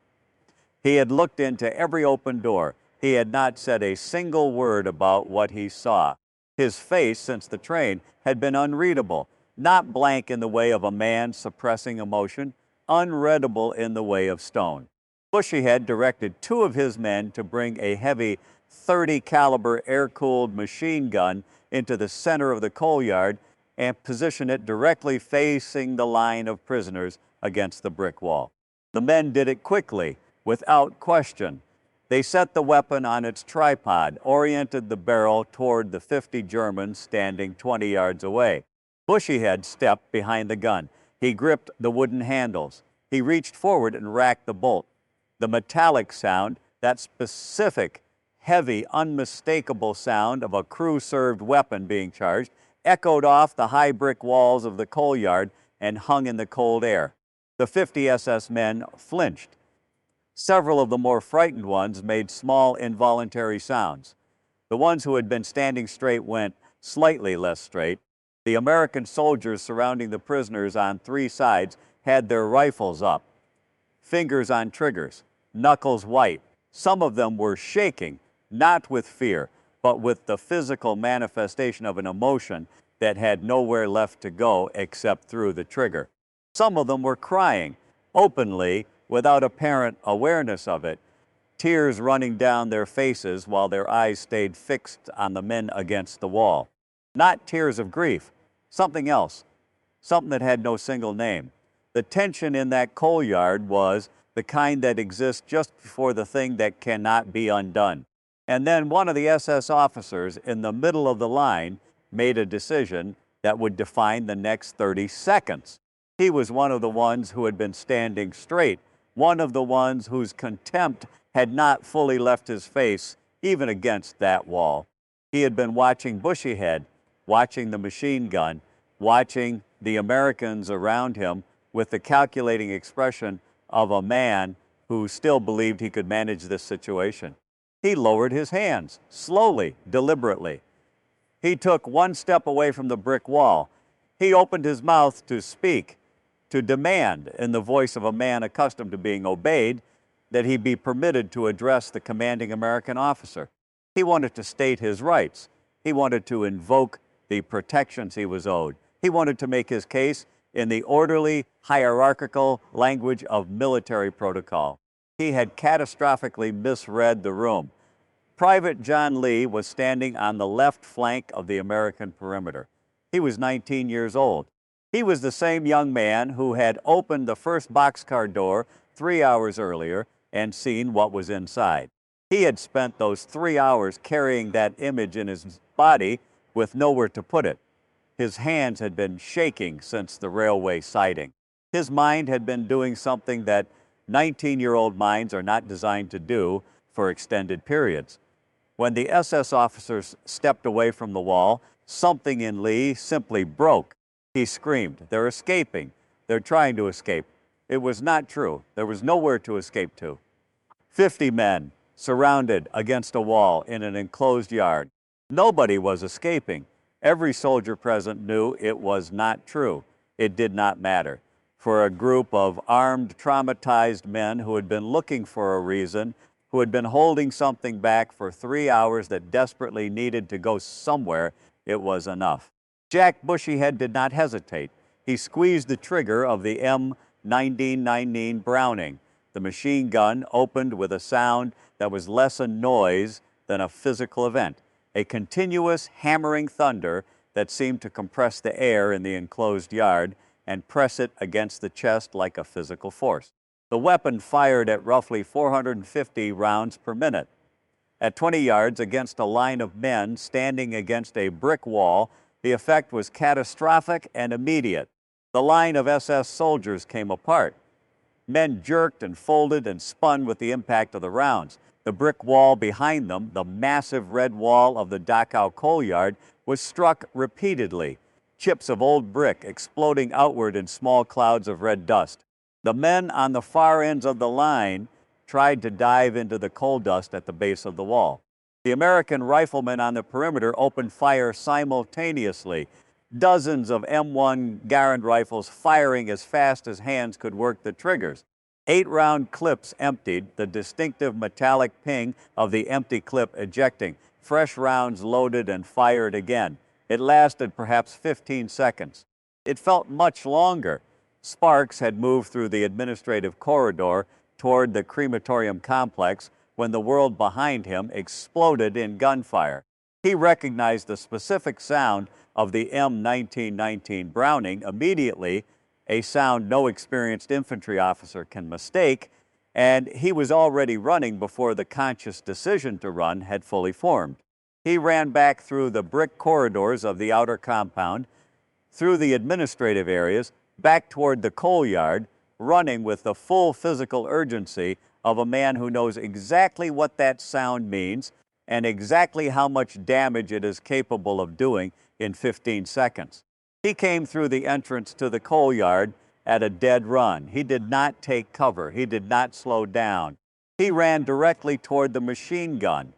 He had looked into every open door. He had not said a single word about what he saw. His face, since the train, had been unreadable, not blank in the way of a man suppressing emotion, unreadable in the way of stone. Bushyhead directed 2 of his men to bring a heavy .30 caliber air-cooled machine gun into the center of the coal yard and position it directly facing the line of prisoners against the brick wall. The men did it quickly, without question. They set the weapon on its tripod, oriented the barrel toward the 50 Germans standing 20 yards away. Bushyhead stepped behind the gun. He gripped the wooden handles. He reached forward and racked the bolt. The metallic sound, that specific, heavy, unmistakable sound of a crew-served weapon being charged, echoed off the high brick walls of the coal yard and hung in the cold air. The 50 SS men flinched. Several of the more frightened ones made small, involuntary sounds. The ones who had been standing straight went slightly less straight. The American soldiers surrounding the prisoners on 3 sides had their rifles up, fingers on triggers, knuckles white. Some of them were shaking, not with fear, but with the physical manifestation of an emotion that had nowhere left to go except through the trigger. Some of them were crying, openly, without apparent awareness of it, tears running down their faces while their eyes stayed fixed on the men against the wall. Not tears of grief, something else, something that had no single name. The tension in that coal yard was the kind that exists just before the thing that cannot be undone. And then one of the SS officers in the middle of the line made a decision that would define the next 30 seconds. He was one of the ones who had been standing straight one of the ones whose contempt had not fully left his face, even against that wall. He had been watching Bushyhead, watching the machine gun, watching the Americans around him with the calculating expression of a man who still believed he could manage this situation. He lowered his hands, slowly, deliberately. He took one step away from the brick wall. He opened his mouth to speak, to demand, in the voice of a man accustomed to being obeyed, that he be permitted to address the commanding American officer. He wanted to state his rights. He wanted to invoke the protections he was owed. He wanted to make his case in the orderly, hierarchical language of military protocol. He had catastrophically misread the room. Private John Lee was standing on the left flank of the American perimeter. He was 19 years old. He was the same young man who had opened the first boxcar door 3 hours earlier and seen what was inside. He had spent those 3 hours carrying that image in his body with nowhere to put it. His hands had been shaking since the railway sighting. His mind had been doing something that 19-year-old minds are not designed to do for extended periods. When the SS officers stepped away from the wall, something in Lee simply broke. He screamed, "They're escaping. They're trying to escape." It was not true. There was nowhere to escape to. 50 men surrounded against a wall in an enclosed yard. Nobody was escaping. Every soldier present knew it was not true. It did not matter. For a group of armed, traumatized men who had been looking for a reason, who had been holding something back for 3 hours that desperately needed to go somewhere, it was enough. Jack Bushyhead did not hesitate. He squeezed the trigger of the M1919 Browning. The machine gun opened with a sound that was less a noise than a physical event, a continuous hammering thunder that seemed to compress the air in the enclosed yard and press it against the chest like a physical force. The weapon fired at roughly 450 rounds per minute. At 20 yards against a line of men standing against a brick wall, the effect was catastrophic and immediate. The line of SS soldiers came apart. Men jerked and folded and spun with the impact of the rounds. The brick wall behind them, the massive red wall of the Dachau coal yard, was struck repeatedly, chips of old brick exploding outward in small clouds of red dust. The men on the far ends of the line tried to dive into the coal dust at the base of the wall. The American riflemen on the perimeter opened fire simultaneously, dozens of M1 Garand rifles firing as fast as hands could work the triggers. 8-round clips emptied, the distinctive metallic ping of the empty clip ejecting. Fresh rounds loaded and fired again. It lasted perhaps 15 seconds. It felt much longer. Sparks had moved through the administrative corridor toward the crematorium complex when the world behind him exploded in gunfire. He recognized the specific sound of the M1919 Browning immediately, a sound no experienced infantry officer can mistake, and he was already running before the conscious decision to run had fully formed. He ran back through the brick corridors of the outer compound, through the administrative areas, back toward the coal yard, running with the full physical urgency of a man who knows exactly what that sound means and exactly how much damage it is capable of doing in 15 seconds. He came through the entrance to the coal yard at a dead run. He did not take cover. He did not slow down. He ran directly toward the machine gun,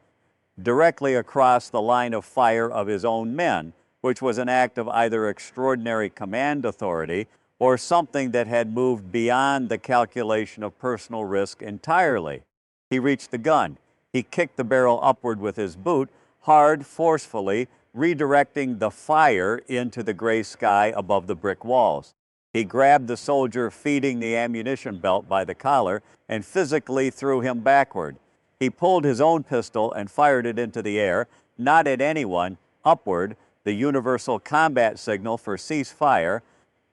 directly across the line of fire of his own men, which was an act of either extraordinary command authority or something that had moved beyond the calculation of personal risk entirely. He reached the gun. He kicked the barrel upward with his boot, hard, forcefully, redirecting the fire into the gray sky above the brick walls. He grabbed the soldier feeding the ammunition belt by the collar and physically threw him backward. He pulled his own pistol and fired it into the air, not at anyone, upward, the universal combat signal for ceasefire,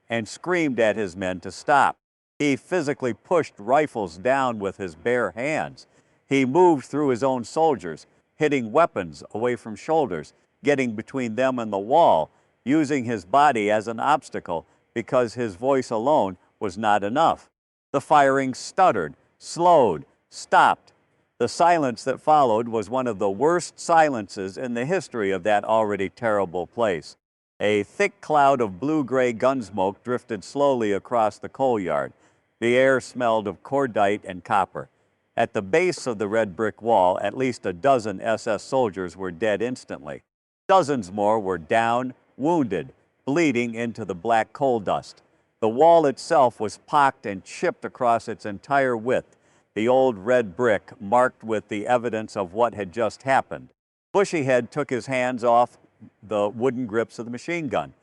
and screamed at his men to stop. He physically pushed rifles down with his bare hands. He moved through his own soldiers, hitting weapons away from shoulders, getting between them and the wall, using his body as an obstacle because his voice alone was not enough. The firing stuttered, slowed, stopped. The silence that followed was one of the worst silences in the history of that already terrible place. A thick cloud of blue-gray gun smoke drifted slowly across the coal yard. The air smelled of cordite and copper. At the base of the red brick wall, at least a dozen SS soldiers were dead instantly. Dozens more were down, wounded, bleeding into the black coal dust. The wall itself was pocked and chipped across its entire width, the old red brick marked with the evidence of what had just happened. Bushyhead took his hands off the wooden grips of the machine gun.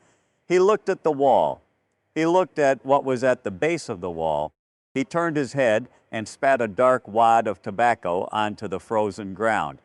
He looked at the wall. He looked at what was at the base of the wall. He turned his head and spat a dark wad of tobacco onto the frozen ground.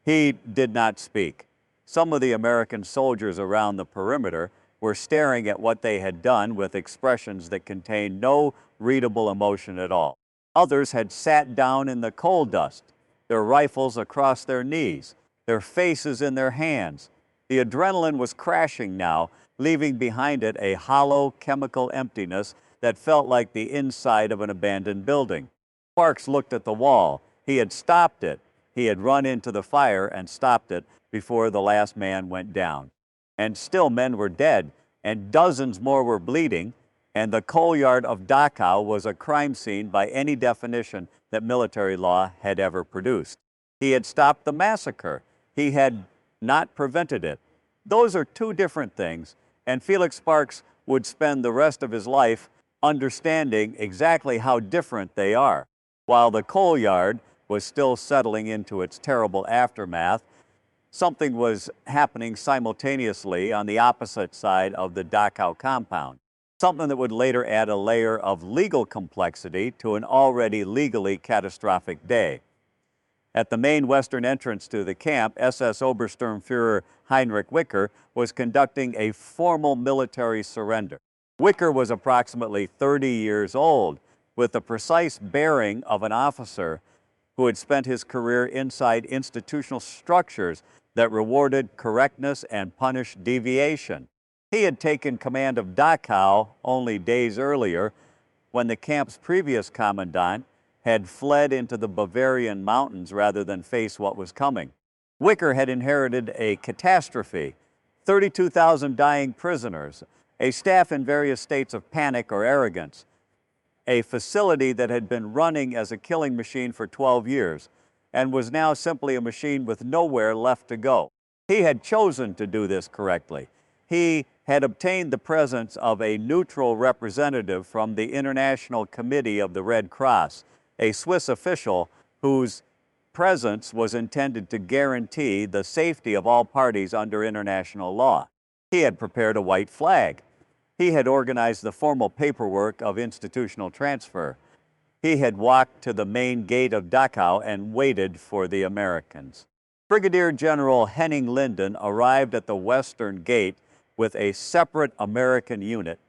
He did not speak. Some of the American soldiers around the perimeter were staring at what they had done with expressions that contained no readable emotion at all. Others had sat down in the coal dust, their rifles across their knees, their faces in their hands. The adrenaline was crashing now, leaving behind it a hollow chemical emptiness that felt like the inside of an abandoned building. Sparks looked at the wall. He had stopped it. He had run into the fire and stopped it before the last man went down. And still men were dead, and dozens more were bleeding, and the coal yard of Dachau was a crime scene by any definition that military law had ever produced. He had stopped the massacre. He had not prevented it. Those are two different things, and Felix Sparks would spend the rest of his life understanding exactly how different they are. While the coal yard was still settling into its terrible aftermath, something was happening simultaneously on the opposite side of the Dachau compound, something that would later add a layer of legal complexity to an already legally catastrophic day. At the main western entrance to the camp, SS Obersturmführer Heinrich Wicker was conducting a formal military surrender. Wicker was approximately 30 years old, with the precise bearing of an officer who had spent his career inside institutional structures that rewarded correctness and punished deviation. He had taken command of Dachau only days earlier, when the camp's previous commandant had fled into the Bavarian mountains rather than face what was coming. Wicker had inherited a catastrophe, 32,000 dying prisoners, a staff in various states of panic or arrogance, a facility that had been running as a killing machine for 12 years and was now simply a machine with nowhere left to go. He had chosen to do this correctly. He had obtained the presence of a neutral representative from the International Committee of the Red Cross, a Swiss official whose presence was intended to guarantee the safety of all parties under international law. He had prepared a white flag. He had organized the formal paperwork of institutional transfer. He had walked to the main gate of Dachau and waited for the Americans. Brigadier General Henning Linden arrived at the western gate with a separate American unit,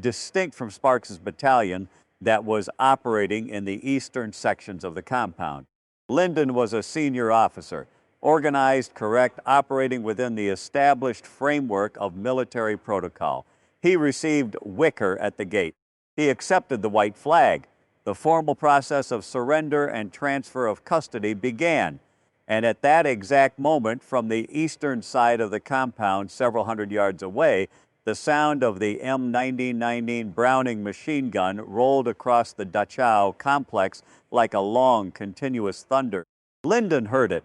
distinct from Sparks's battalion that was operating in the eastern sections of the compound. Linden was a senior officer, organized, correct, operating within the established framework of military protocol. He received Wicker at the gate. He accepted the white flag. The formal process of surrender and transfer of custody began. And at that exact moment, from the eastern side of the compound, several hundred yards away, the sound of the M1919 Browning machine gun rolled across the Dachau complex like a long, continuous thunder. Linden heard it.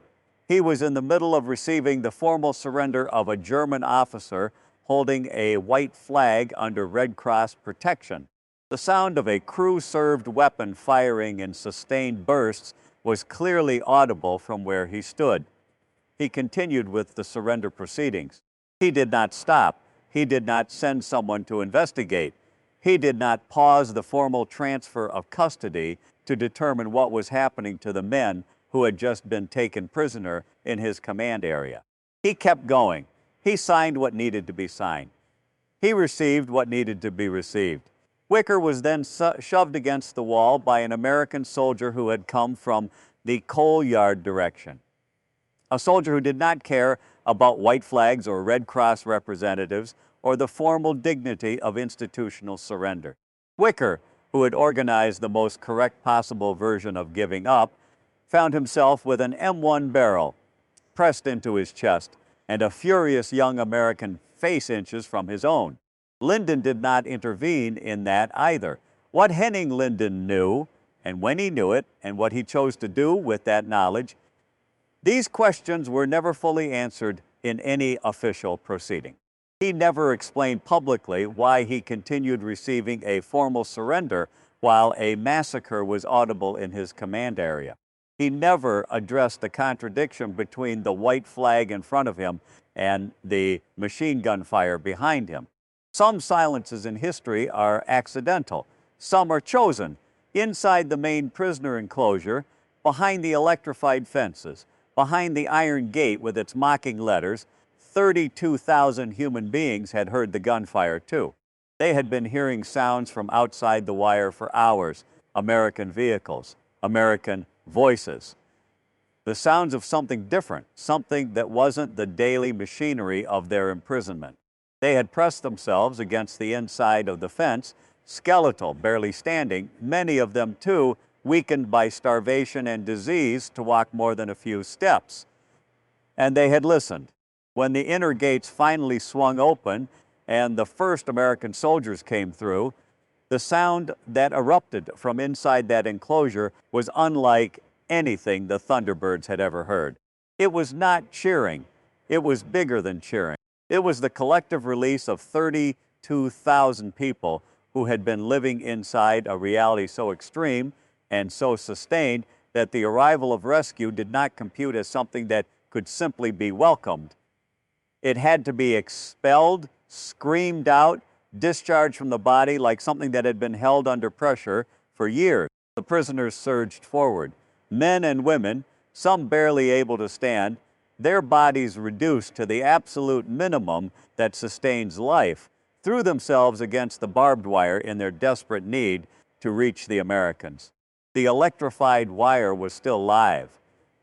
He was in the middle of receiving the formal surrender of a German officer holding a white flag under Red Cross protection. The sound of a crew-served weapon firing in sustained bursts was clearly audible from where he stood. He continued with the surrender proceedings. He did not stop. He did not send someone to investigate. He did not pause the formal transfer of custody to determine what was happening to the men who had just been taken prisoner in his command area. He kept going. He signed what needed to be signed. He received what needed to be received. Wicker was then shoved against the wall by an American soldier who had come from the coal yard direction. A soldier who did not care about white flags or Red Cross representatives or the formal dignity of institutional surrender. Wicker who had organized the most correct possible version of giving up, found himself with an M1 barrel pressed into his chest and a furious young American face inches from his own. Lyndon did not intervene in that either. What Henning Lyndon knew, and when he knew it, and what he chose to do with that knowledge, these questions were never fully answered in any official proceeding. He never explained publicly why he continued receiving a formal surrender while a massacre was audible in his command area. He never addressed the contradiction between the white flag in front of him and the machine gun fire behind him. Some silences in history are accidental. Some are chosen. Inside the main prisoner enclosure, behind the electrified fences, behind the iron gate with its mocking letters, 32,000 human beings had heard the gunfire too. They had been hearing sounds from outside the wire for hours. American vehicles, American voices. The sounds of something different, something that wasn't the daily machinery of their imprisonment. They had pressed themselves against the inside of the fence, skeletal, barely standing, many of them too weakened by starvation and disease to walk more than a few steps. And they had listened. When the inner gates finally swung open and the first American soldiers came through, the sound that erupted from inside that enclosure was unlike anything the Thunderbirds had ever heard. It was not cheering. It was bigger than cheering. It was the collective release of 32,000 people who had been living inside a reality so extreme and so sustained that the arrival of rescue did not compute as something that could simply be welcomed. It had to be expelled, screamed out, discharged from the body like something that had been held under pressure for years. The prisoners surged forward. Men and women, some barely able to stand, their bodies reduced to the absolute minimum that sustains life, threw themselves against the barbed wire in their desperate need to reach the Americans. The electrified wire was still live.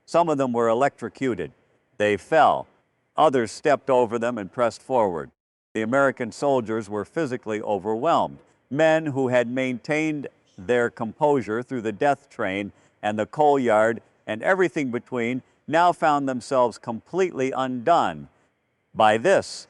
Some of them were electrocuted. They fell. Others stepped over them and pressed forward. The American soldiers were physically overwhelmed. Men who had maintained their composure through the death train and the coal yard and everything between now found themselves completely undone by this,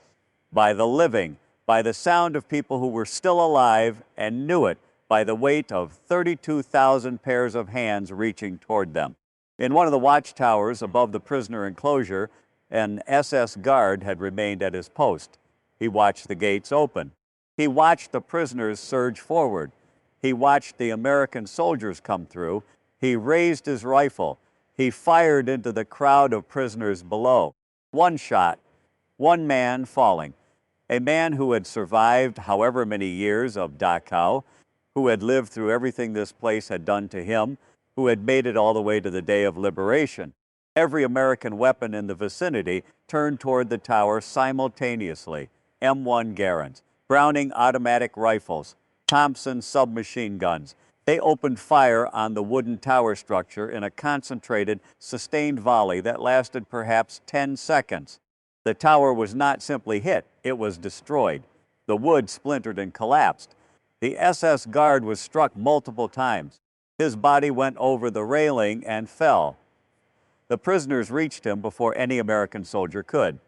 by the living, by the sound of people who were still alive and knew it, by the weight of 32,000 pairs of hands reaching toward them. In one of the watchtowers above the prisoner enclosure, an SS guard had remained at his post. He watched the gates open. He watched the prisoners surge forward. He watched the American soldiers come through. He raised his rifle. He fired into the crowd of prisoners below. One shot, one man falling. A man who had survived however many years of Dachau, who had lived through everything this place had done to him, who had made it all the way to the day of liberation. Every American weapon in the vicinity turned toward the tower simultaneously. M1 Garand, Browning automatic rifles, Thompson submachine guns. They opened fire on the wooden tower structure in a concentrated, sustained volley that lasted perhaps 10 seconds. The tower was not simply hit, it was destroyed. The wood splintered and collapsed. The SS guard was struck multiple times. His body went over the railing and fell. The prisoners reached him before any American soldier could.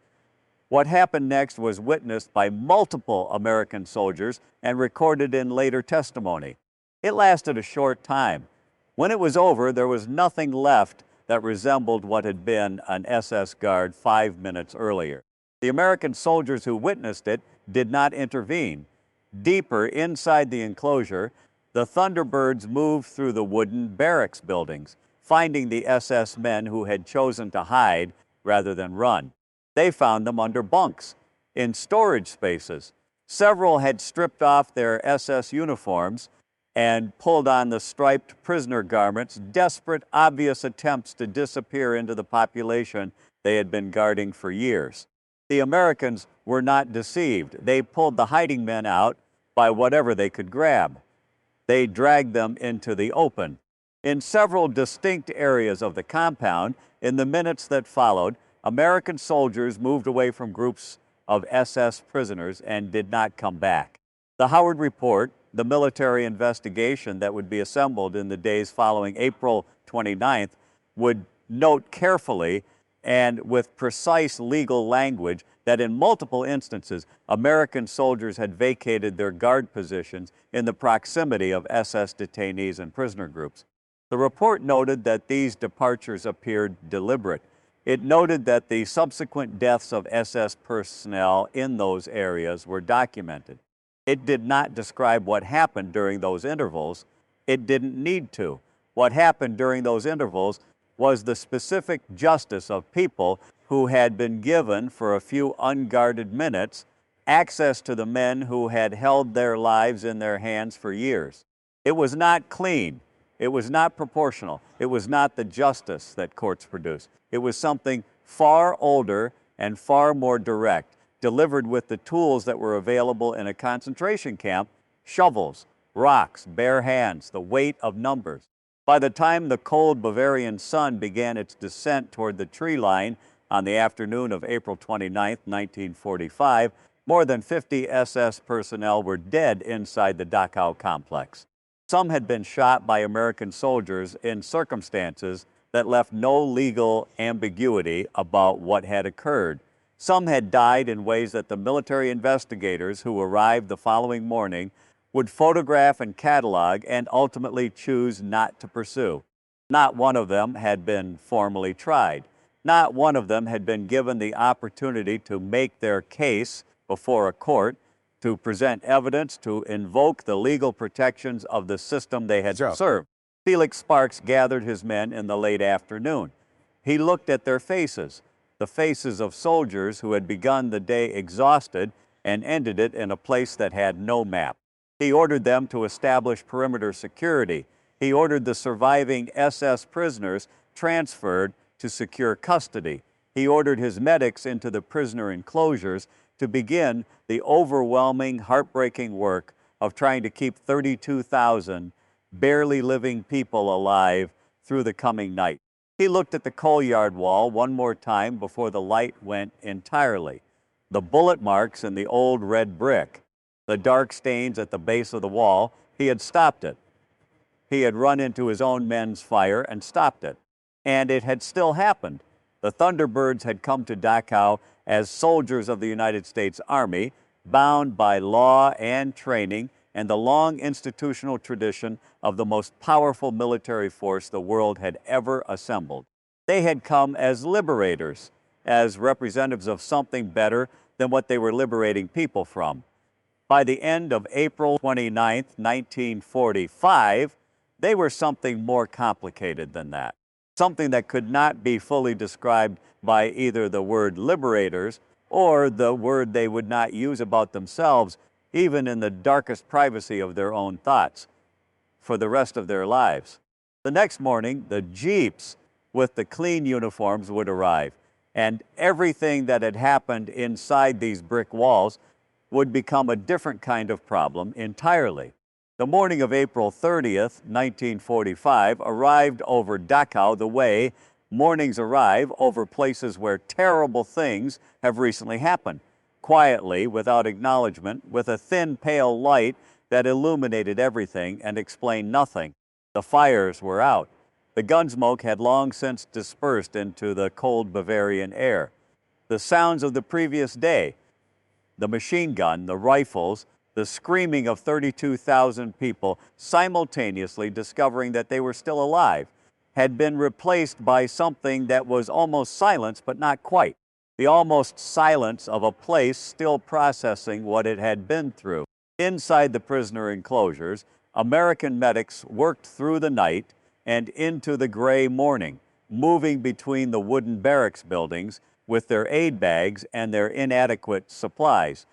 What happened next was witnessed by multiple American soldiers and recorded in later testimony. It lasted a short time. When it was over, there was nothing left that resembled what had been an SS guard 5 minutes earlier. The American soldiers who witnessed it did not intervene. Deeper inside the enclosure, the Thunderbirds moved through the wooden barracks buildings, finding the SS men who had chosen to hide rather than run. They found them under bunks, in storage spaces. Several had stripped off their SS uniforms and pulled on the striped prisoner garments, desperate, obvious attempts to disappear into the population they had been guarding for years. The Americans were not deceived. They pulled the hiding men out by whatever they could grab. They dragged them into the open. In several distinct areas of the compound, in the minutes that followed, American soldiers moved away from groups of SS prisoners and did not come back. The Howard Report, The military investigation that would be assembled in the days following April 29th would note carefully and with precise legal language that in multiple instances, American soldiers had vacated their guard positions in the proximity of SS detainees and prisoner groups. The report noted that these departures appeared deliberate. It noted that the subsequent deaths of SS personnel in those areas were documented. It did not describe what happened during those intervals. It didn't need to. What happened during those intervals was the specific justice of people who had been given, for a few unguarded minutes, access to the men who had held their lives in their hands for years. It was not clean. It was not proportional. It was not the justice that courts produce. It was something far older and far more direct, delivered with the tools that were available in a concentration camp: shovels, rocks, bare hands, the weight of numbers. By the time the cold Bavarian sun began its descent toward the tree line on the afternoon of April 29, 1945, more than 50 SS personnel were dead inside the Dachau complex. Some had been shot by American soldiers in circumstances that left no legal ambiguity about what had occurred. Some had died in ways that the military investigators who arrived the following morning would photograph and catalog and ultimately choose not to pursue. Not one of them had been formally tried. Not one of them had been given the opportunity to make their case before a court, to present evidence, to invoke the legal protections of the system they had served. Felix Sparks gathered his men in the late afternoon. He looked at their faces, the faces of soldiers who had begun the day exhausted and ended it in a place that had no map. He ordered them to establish perimeter security. He ordered the surviving SS prisoners transferred to secure custody. He ordered his medics into the prisoner enclosures to begin the overwhelming, heartbreaking work of trying to keep 32,000 barely living people alive through the coming night. He looked at the coal yard wall one more time before the light went entirely. The bullet marks in the old red brick, the dark stains at the base of the wall, he had stopped it. He had run into his own men's fire and stopped it. And it had still happened. The Thunderbirds had come to Dachau as soldiers of the United States Army, bound by law and training and the long institutional tradition of the most powerful military force the world had ever assembled. They had come as liberators, as representatives of something better than what they were liberating people from. By the end of April 29, 1945, they were something more complicated than that, something that could not be fully described by either the word liberators or the word they would not use about themselves, even in the darkest privacy of their own thoughts, for the rest of their lives. The next morning, the jeeps with the clean uniforms would arrive, and everything that had happened inside these brick walls would become a different kind of problem entirely. The morning of April 30th, 1945, arrived over Dachau the way mornings arrive over places where terrible things have recently happened, quietly, without acknowledgement, with a thin, pale light that illuminated everything and explained nothing. The fires were out. The gunsmoke had long since dispersed into the cold Bavarian air. The sounds of the previous day, the machine gun, the rifles, the screaming of 32,000 people simultaneously discovering that they were still alive, had been replaced by something that was almost silence, but not quite. The almost silence of a place still processing what it had been through. Inside the prisoner enclosures, American medics worked through the night and into the gray morning, moving between the wooden barracks buildings with their aid bags and their inadequate supplies,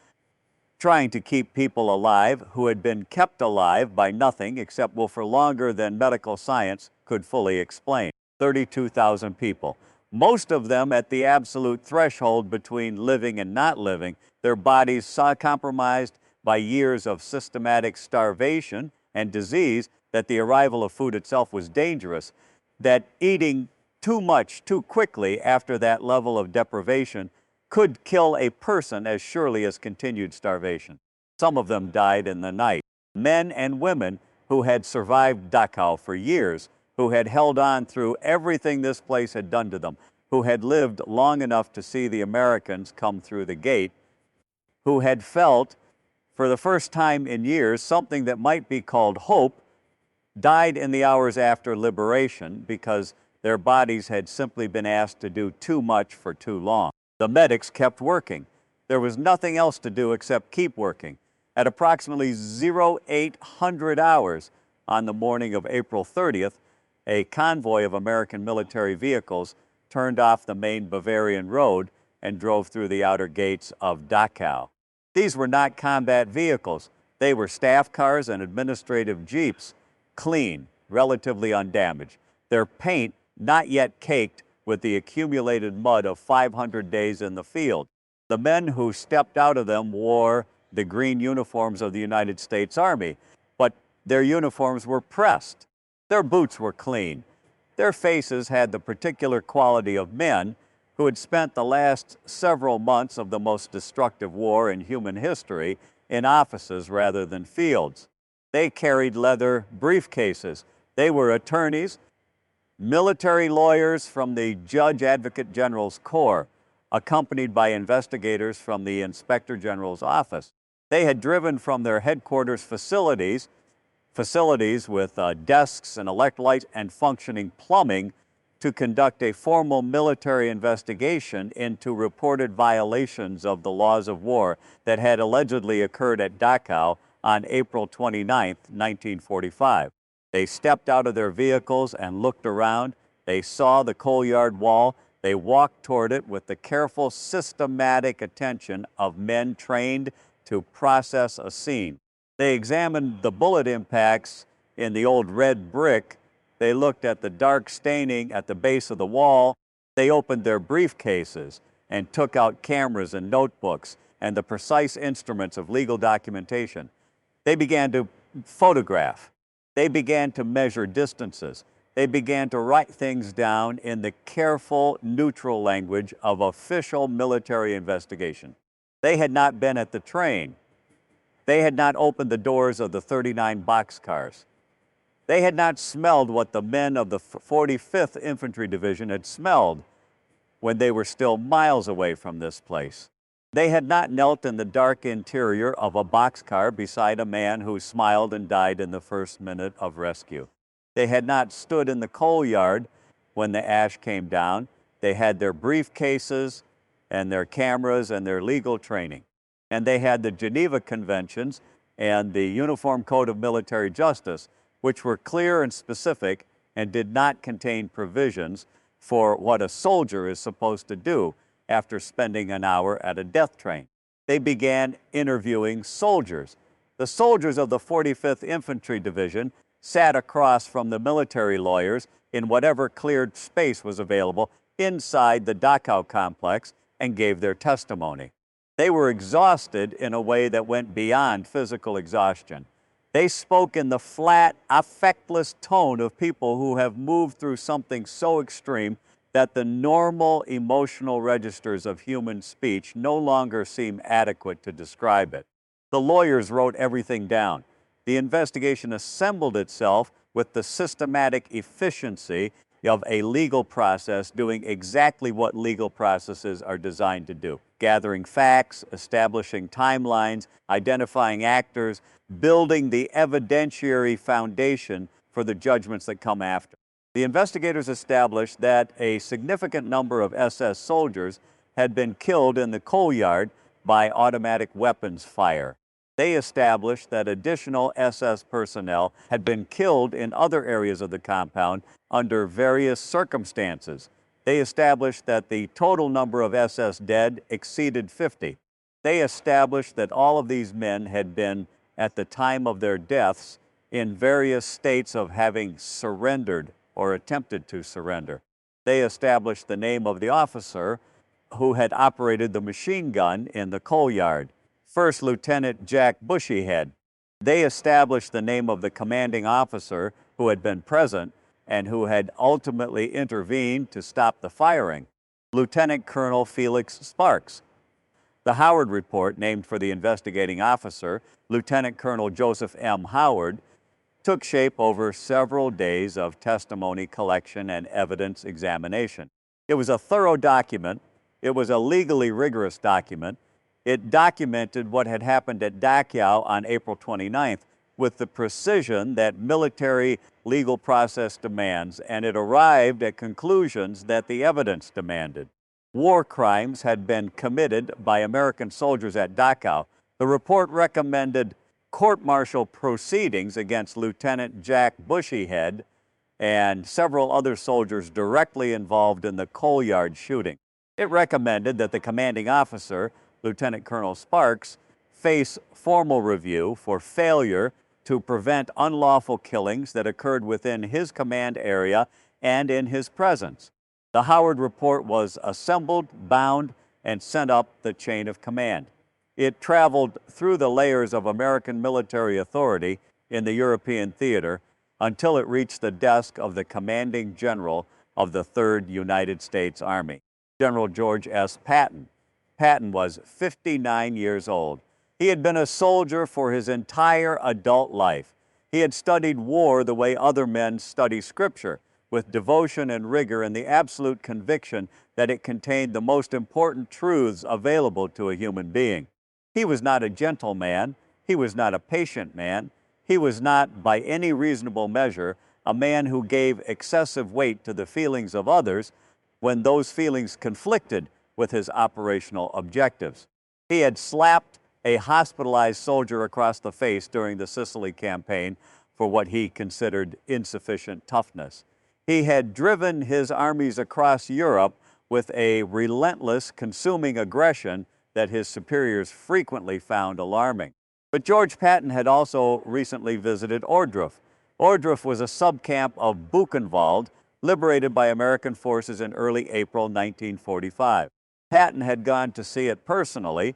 trying to keep people alive who had been kept alive by nothing except, well, for longer than medical science could fully explain. 32,000 people, most of them at the absolute threshold between living and not living, their bodies compromised by years of systematic starvation and disease, that the arrival of food itself was dangerous, that eating too much too quickly after that level of deprivation could kill a person as surely as continued starvation. Some of them died in the night. Men and women who had survived Dachau for years, who had held on through everything this place had done to them, who had lived long enough to see the Americans come through the gate, who had felt, for the first time in years, something that might be called hope, died in the hours after liberation because their bodies had simply been asked to do too much for too long. The medics kept working. There was nothing else to do except keep working. At approximately 0800 hours on the morning of April 30th, a convoy of American military vehicles turned off the main Bavarian road and drove through the outer gates of Dachau. These were not combat vehicles. They were staff cars and administrative jeeps, clean, relatively undamaged. Their paint not yet caked with the accumulated mud of 500 days in the field. The men who stepped out of them wore the green uniforms of the United States Army, but their uniforms were pressed. Their boots were clean. Their faces had the particular quality of men who had spent the last several months of the most destructive war in human history in offices rather than fields. They carried leather briefcases. They were attorneys, military lawyers from the Judge Advocate General's Corps, accompanied by investigators from the Inspector General's office. They had driven from their headquarters facilities with desks and electric lights and functioning plumbing, to conduct a formal military investigation into reported violations of the laws of war that had allegedly occurred at Dachau on April 29, 1945. They stepped out of their vehicles and looked around. They saw the coal yard wall. They walked toward it with the careful, systematic attention of men trained to process a scene. They examined the bullet impacts in the old red brick. They looked at the dark staining at the base of the wall. They opened their briefcases and took out cameras and notebooks and the precise instruments of legal documentation. They began to photograph. They began to measure distances. They began to write things down in the careful, neutral language of official military investigation. They had not been at the train. They had not opened the doors of the 39 boxcars. They had not smelled what the men of the 45th Infantry Division had smelled when they were still miles away from this place. They had not knelt in the dark interior of a boxcar beside a man who smiled and died in the first minute of rescue. They had not stood in the coal yard when the ash came down. They had their briefcases and their cameras and their legal training. And they had the Geneva Conventions and the Uniform Code of Military Justice, which were clear and specific and did not contain provisions for what a soldier is supposed to do after spending an hour at a death train. They began interviewing soldiers. The soldiers of the 45th Infantry Division sat across from the military lawyers in whatever cleared space was available inside the Dachau complex and gave their testimony. They were exhausted in a way that went beyond physical exhaustion. They spoke in the flat, affectless tone of people who have moved through something so extreme that the normal emotional registers of human speech no longer seem adequate to describe it. The lawyers wrote everything down. The investigation assembled itself with the systematic efficiency of a legal process doing exactly what legal processes are designed to do: gathering facts, establishing timelines, identifying actors, building the evidentiary foundation for the judgments that come after. The investigators established that a significant number of SS soldiers had been killed in the coal yard by automatic weapons fire. They established that additional SS personnel had been killed in other areas of the compound under various circumstances. They established that the total number of SS dead exceeded 50. They established that all of these men had been, at the time of their deaths, in various states of having surrendered or attempted to surrender. They established the name of the officer who had operated the machine gun in the coal yard, First Lieutenant Jack Bushyhead. They established the name of the commanding officer who had been present and who had ultimately intervened to stop the firing, Lieutenant Colonel Felix Sparks. The Howard Report, named for the investigating officer, Lieutenant Colonel Joseph M. Howard, took shape over several days of testimony collection and evidence examination. It was a thorough document. It was a legally rigorous document. It documented what had happened at Dachau on April 29th with the precision that military legal process demands, and it arrived at conclusions that the evidence demanded. War crimes had been committed by American soldiers at Dachau. The report recommended court-martial proceedings against Lieutenant Jack Bushyhead and several other soldiers directly involved in the coal yard shooting. It recommended that the commanding officer, Lieutenant Colonel Sparks, face formal review for failure to prevent unlawful killings that occurred within his command area and in his presence. The Howard Report was assembled, bound, and sent up the chain of command. It traveled through the layers of American military authority in the European theater until it reached the desk of the commanding general of the 3rd United States Army, General George S. Patton. Patton was 59 years old. He had been a soldier for his entire adult life. He had studied war the way other men study Scripture, with devotion and rigor and the absolute conviction that it contained the most important truths available to a human being. He was not a gentle man. He was not a patient man. He was not, by any reasonable measure, a man who gave excessive weight to the feelings of others when those feelings conflicted with his operational objectives. He had slapped a hospitalized soldier across the face during the Sicily campaign for what he considered insufficient toughness. He had driven his armies across Europe with a relentless, consuming aggression that his superiors frequently found alarming. But George Patton had also recently visited Ohrdruf. Ohrdruf was a subcamp of Buchenwald, liberated by American forces in early April 1945. Patton had gone to see it personally,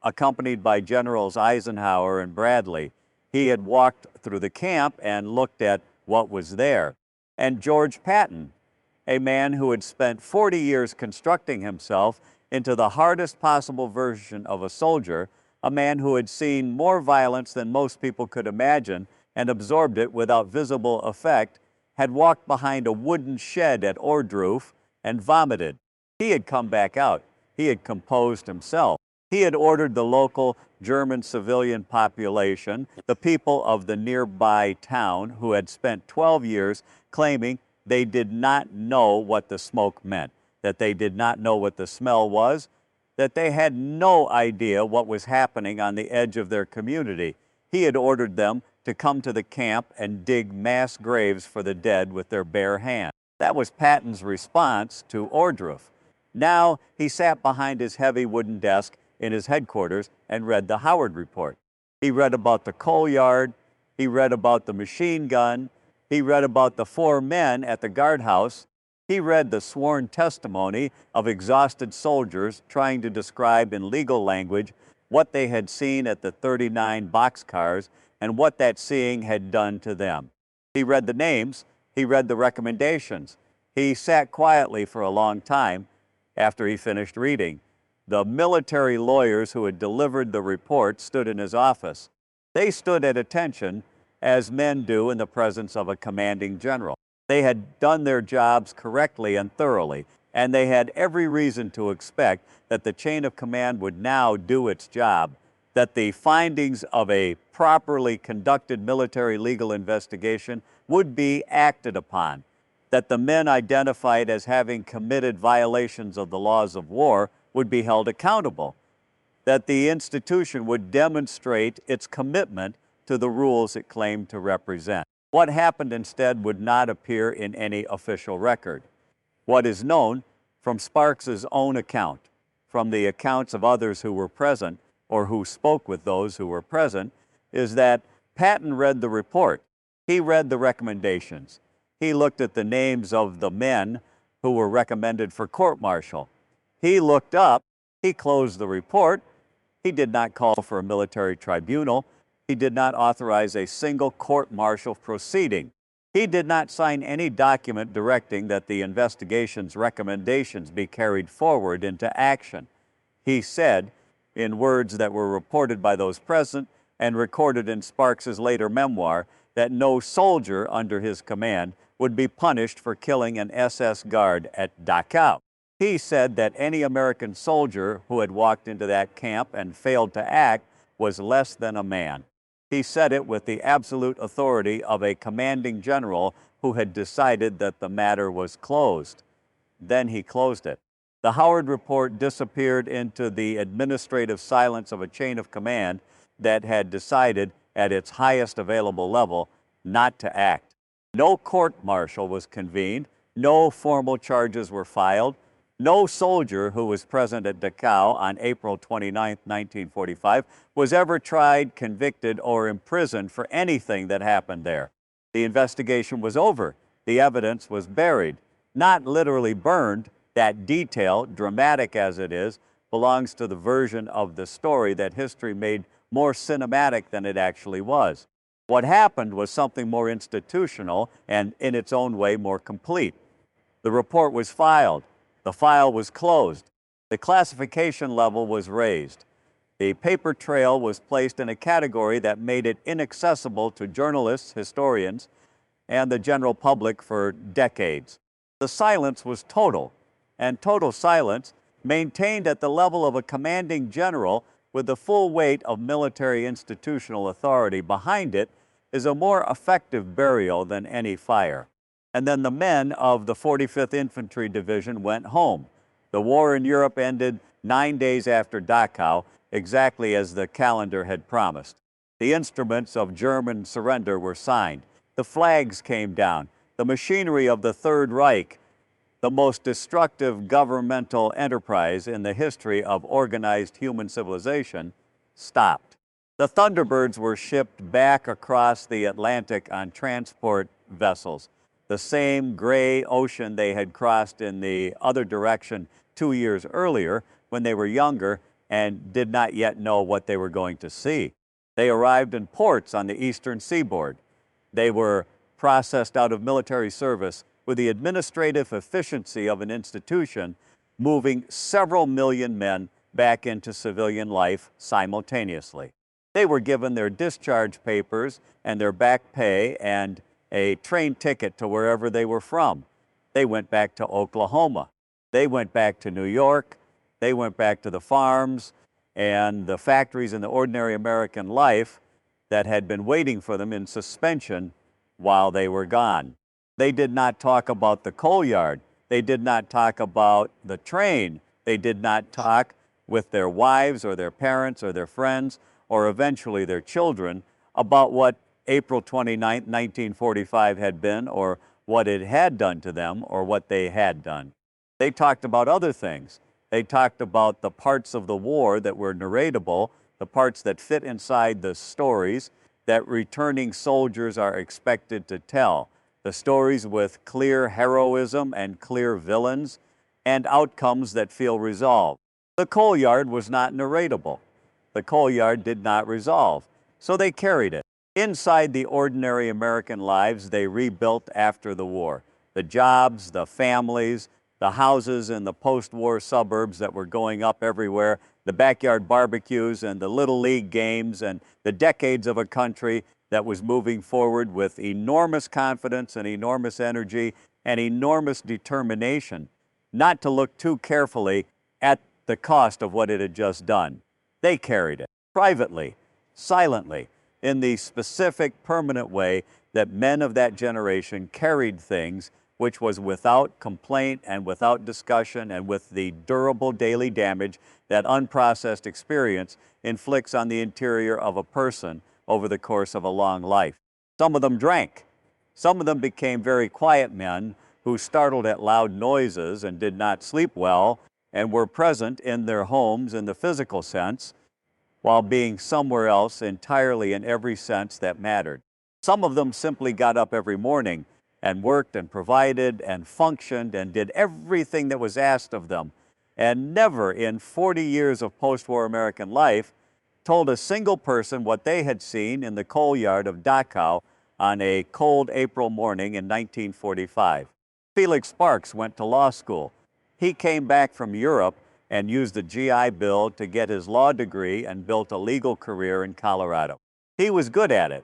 accompanied by Generals Eisenhower and Bradley. He had walked through the camp and looked at what was there. And George Patton, a man who had spent 40 years constructing himself into the hardest possible version of a soldier, a man who had seen more violence than most people could imagine and absorbed it without visible effect, had walked behind a wooden shed at Ohrdruf and vomited. He had come back out. He had composed himself. He had ordered the local German civilian population, the people of the nearby town who had spent 12 years claiming they did not know what the smoke meant, that they did not know what the smell was, that they had no idea what was happening on the edge of their community. He had ordered them to come to the camp and dig mass graves for the dead with their bare hands. That was Patton's response to Ohrdruf. Now he sat behind his heavy wooden desk in his headquarters and read the Howard Report. He read about the coal yard. He read about the machine gun. He read about the 4 men at the guardhouse. He read the sworn testimony of exhausted soldiers trying to describe in legal language what they had seen at the 39 boxcars and what that seeing had done to them. He read the names. He read the recommendations. He sat quietly for a long time after he finished reading. The military lawyers who had delivered the report stood in his office. They stood at attention, as men do in the presence of a commanding general. They had done their jobs correctly and thoroughly, and they had every reason to expect that the chain of command would now do its job, that the findings of a properly conducted military legal investigation would be acted upon, that the men identified as having committed violations of the laws of war would be held accountable, that the institution would demonstrate its commitment to the rules it claimed to represent. What happened instead would not appear in any official record. What is known from Sparks's own account, from the accounts of others who were present or who spoke with those who were present, is that Patton read the report. He read the recommendations. He looked at the names of the men who were recommended for court-martial. He looked up. He closed the report. He did not call for a military tribunal. He did not authorize a single court-martial proceeding. He did not sign any document directing that the investigation's recommendations be carried forward into action. He said, in words that were reported by those present and recorded in Sparks's later memoir, that no soldier under his command would be punished for killing an SS guard at Dachau. He said that any American soldier who had walked into that camp and failed to act was less than a man. He said it with the absolute authority of a commanding general who had decided that the matter was closed. Then he closed it. The Howard Report disappeared into the administrative silence of a chain of command that had decided at its highest available level not to act. No court-martial was convened, no formal charges were filed, no soldier who was present at Dachau on April 29, 1945, was ever tried, convicted, or imprisoned for anything that happened there. The investigation was over. The evidence was buried, not literally burned. That detail, dramatic as it is, belongs to the version of the story that history made more cinematic than it actually was. What happened was something more institutional and, in its own way, more complete. The report was filed. The file was closed. The classification level was raised. The paper trail was placed in a category that made it inaccessible to journalists, historians, and the general public for decades. The silence was total, and total silence, maintained at the level of a commanding general with the full weight of military institutional authority behind it, is a more effective burial than any fire. And then the men of the 45th Infantry Division went home. The war in Europe ended 9 days after Dachau, exactly as the calendar had promised. The instruments of German surrender were signed. The flags came down. The machinery of the Third Reich, the most destructive governmental enterprise in the history of organized human civilization, stopped. The Thunderbirds were shipped back across the Atlantic on transport vessels, the same gray ocean they had crossed in the other direction 2 years earlier when they were younger and did not yet know what they were going to see. They arrived in ports on the eastern seaboard. They were processed out of military service with the administrative efficiency of an institution, moving several million men back into civilian life simultaneously. They were given their discharge papers and their back pay and a train ticket to wherever they were from. They went back to Oklahoma. They went back to New York. They went back to the farms and the factories in the ordinary American life that had been waiting for them in suspension while they were gone. They did not talk about the coal yard. They did not talk about the train. They did not talk with their wives or their parents or their friends or eventually their children about what April 29, 1945 had been or what it had done to them or what they had done. They talked about other things. They talked about the parts of the war that were narratable, the parts that fit inside the stories that returning soldiers are expected to tell, the stories with clear heroism and clear villains and outcomes that feel resolved. The coal yard was not narratable. The coal yard did not resolve, so they carried it. Inside the ordinary American lives they rebuilt after the war. The jobs, the families, the houses in the post-war suburbs that were going up everywhere, the backyard barbecues and the Little League games and the decades of a country that was moving forward with enormous confidence and enormous energy and enormous determination not to look too carefully at the cost of what it had just done. They carried it privately, silently, in the specific, permanent way that men of that generation carried things, which was without complaint and without discussion and with the durable daily damage that unprocessed experience inflicts on the interior of a person over the course of a long life. Some of them drank. Some of them became very quiet men who startled at loud noises and did not sleep well and were present in their homes in the physical sense while being somewhere else entirely in every sense that mattered. Some of them simply got up every morning and worked and provided and functioned and did everything that was asked of them, and never in 40 years of post-war American life told a single person what they had seen in the coal yard of Dachau on a cold April morning in 1945. Felix Sparks went to law school. He came back from Europe and used the GI Bill to get his law degree and built a legal career in Colorado. He was good at it.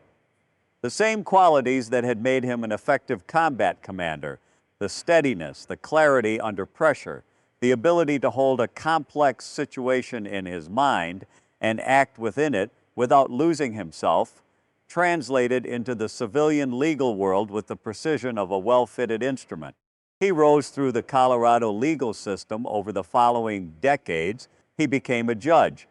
The same qualities that had made him an effective combat commander, the steadiness, the clarity under pressure, the ability to hold a complex situation in his mind and act within it without losing himself, translated into the civilian legal world with the precision of a well-fitted instrument. He rose through the Colorado legal system over the following decades. He became a judge.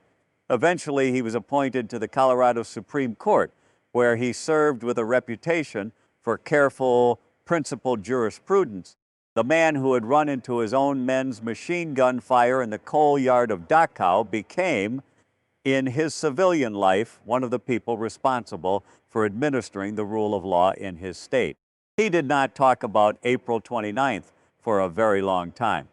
Eventually, he was appointed to the Colorado Supreme Court, where he served with a reputation for careful, principled jurisprudence. The man who had run into his own men's machine gun fire in the coal yard of Dachau became, in his civilian life, one of the people responsible for administering the rule of law in his state. He did not talk about April 29th for a very long time.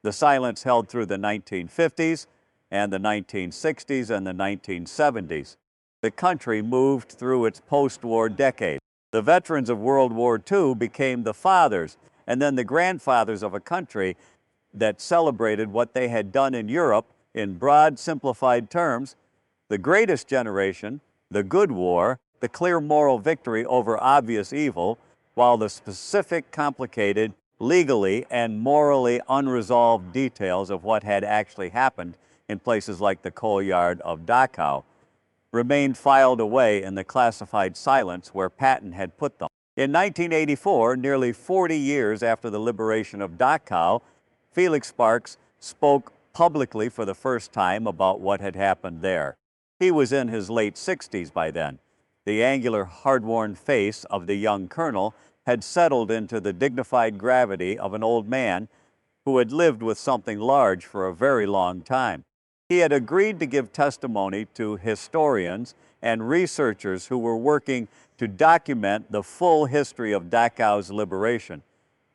The silence held through the 1950s and the 1960s and the 1970s. The country moved through its post-war decade. The veterans of World War II became the fathers and then the grandfathers of a country that celebrated what they had done in Europe in broad, simplified terms: the greatest generation, the good war, the clear moral victory over obvious evil, while the specific, complicated, legally and morally unresolved details of what had actually happened in places like the coal yard of Dachau remained filed away in the classified silence where Patton had put them. In 1984, nearly 40 years after the liberation of Dachau, Felix Sparks spoke publicly for the first time about what had happened there. He was in his late 60s by then. The angular, hard-worn face of the young colonel had settled into the dignified gravity of an old man who had lived with something large for a very long time. He had agreed to give testimony to historians and researchers who were working to document the full history of Dachau's liberation.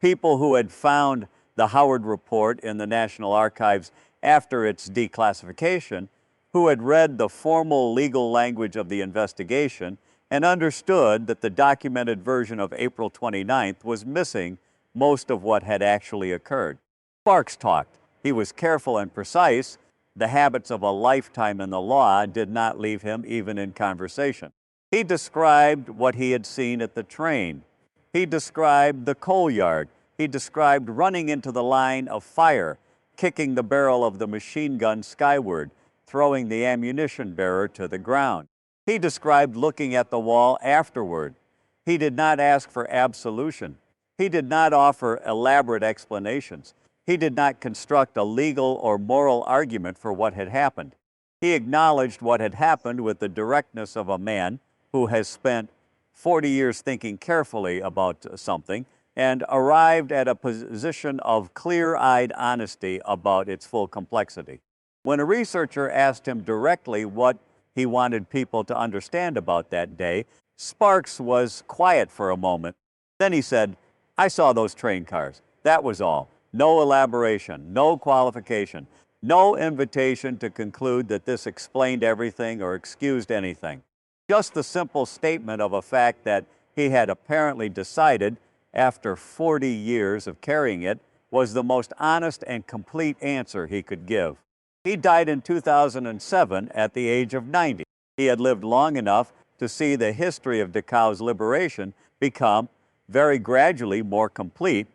People who had found the Howard Report in the National Archives after its declassification, who had read the formal legal language of the investigation and understood that the documented version of April 29th was missing most of what had actually occurred. Sparks talked. He was careful and precise. The habits of a lifetime in the law did not leave him even in conversation. He described what he had seen at the train. He described the coal yard. He described running into the line of fire, kicking the barrel of the machine gun skyward, throwing the ammunition bearer to the ground. He described looking at the wall afterward. He did not ask for absolution. He did not offer elaborate explanations. He did not construct a legal or moral argument for what had happened. He acknowledged what had happened with the directness of a man who has spent 40 years thinking carefully about something and arrived at a position of clear-eyed honesty about its full complexity. When a researcher asked him directly what he wanted people to understand about that day, Sparks was quiet for a moment. Then he said, "I saw those train cars. That was all. No elaboration, no qualification, no invitation to conclude that this explained everything or excused anything. Just the simple statement of a fact that he had apparently decided, after 40 years of carrying it, was the most honest and complete answer he could give." He died in 2007 at the age of 90. He had lived long enough to see the history of Dachau's liberation become very gradually more complete,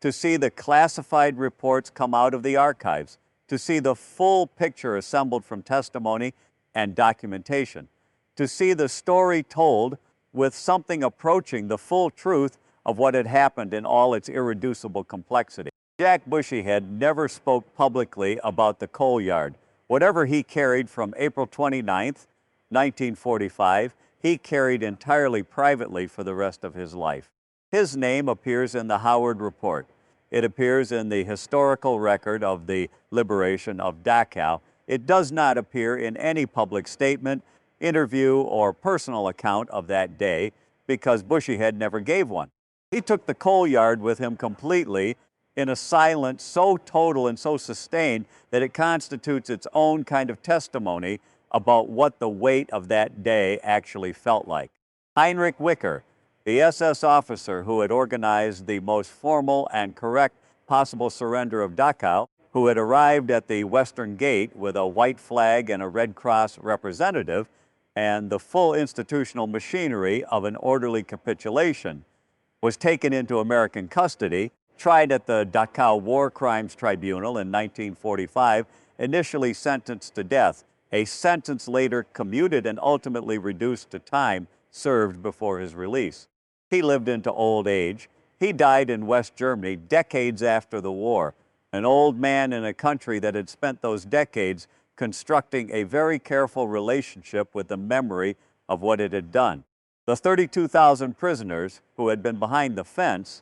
to see the classified reports come out of the archives, to see the full picture assembled from testimony and documentation, to see the story told with something approaching the full truth of what had happened in all its irreducible complexity. Jack Bushyhead never spoke publicly about the coal yard. Whatever he carried from April 29th, 1945, he carried entirely privately for the rest of his life. His name appears in the Howard Report. It appears in the historical record of the liberation of Dachau. It does not appear in any public statement, interview, or personal account of that day because Bushyhead never gave one. He took the coal yard with him completely in a silence so total and so sustained that it constitutes its own kind of testimony about what the weight of that day actually felt like. Heinrich Wicker, the SS officer who had organized the most formal and correct possible surrender of Dachau, who had arrived at the Western Gate with a white flag and a Red Cross representative and the full institutional machinery of an orderly capitulation, was taken into American custody, tried at the Dachau War Crimes Tribunal in 1945, initially sentenced to death, a sentence later commuted and ultimately reduced to time served before his release. He lived into old age. He died in West Germany decades after the war, an old man in a country that had spent those decades constructing a very careful relationship with the memory of what it had done. The 32,000 prisoners who had been behind the fence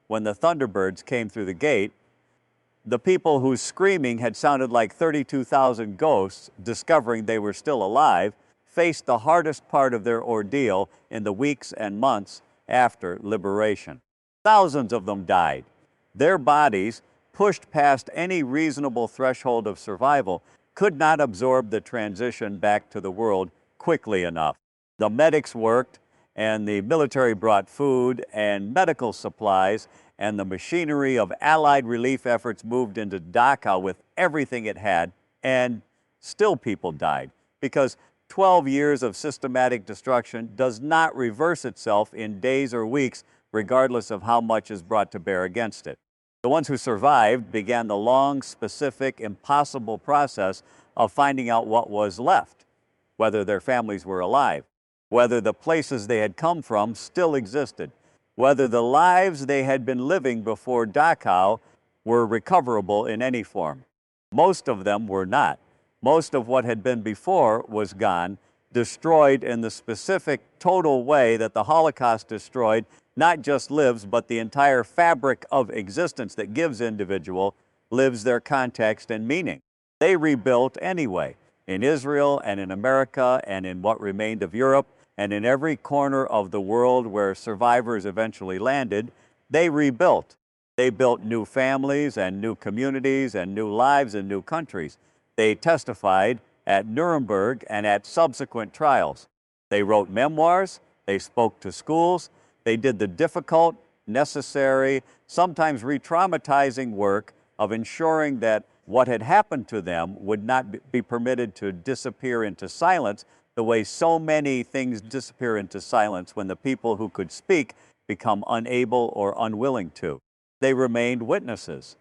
when the Thunderbirds came through the gate, the people whose screaming had sounded like 32,000 ghosts discovering they were still alive, faced the hardest part of their ordeal in the weeks and months after liberation. Thousands of them died. Their bodies, pushed past any reasonable threshold of survival, could not absorb the transition back to the world quickly enough. The medics worked, and the military brought food and medical supplies, and the machinery of Allied relief efforts moved into Dachau with everything it had, and still people died, because 12 years of systematic destruction does not reverse itself in days or weeks, regardless of how much is brought to bear against it. The ones who survived began the long, specific, impossible process of finding out what was left, whether their families were alive, whether the places they had come from still existed, whether the lives they had been living before Dachau were recoverable in any form. Most of them were not. Most of what had been before was gone, destroyed in the specific, total way that the Holocaust destroyed not just lives, but the entire fabric of existence that gives individual lives, their context and meaning. They rebuilt anyway, in Israel and in America and in what remained of Europe, and in every corner of the world where survivors eventually landed, they rebuilt. They built new families and new communities and new lives and new countries. They testified at Nuremberg and at subsequent trials. They wrote memoirs, they spoke to schools, they did the difficult, necessary, sometimes re-traumatizing work of ensuring that what had happened to them would not be permitted to disappear into silence the way so many things disappear into silence when the people who could speak become unable or unwilling to. They remained witnesses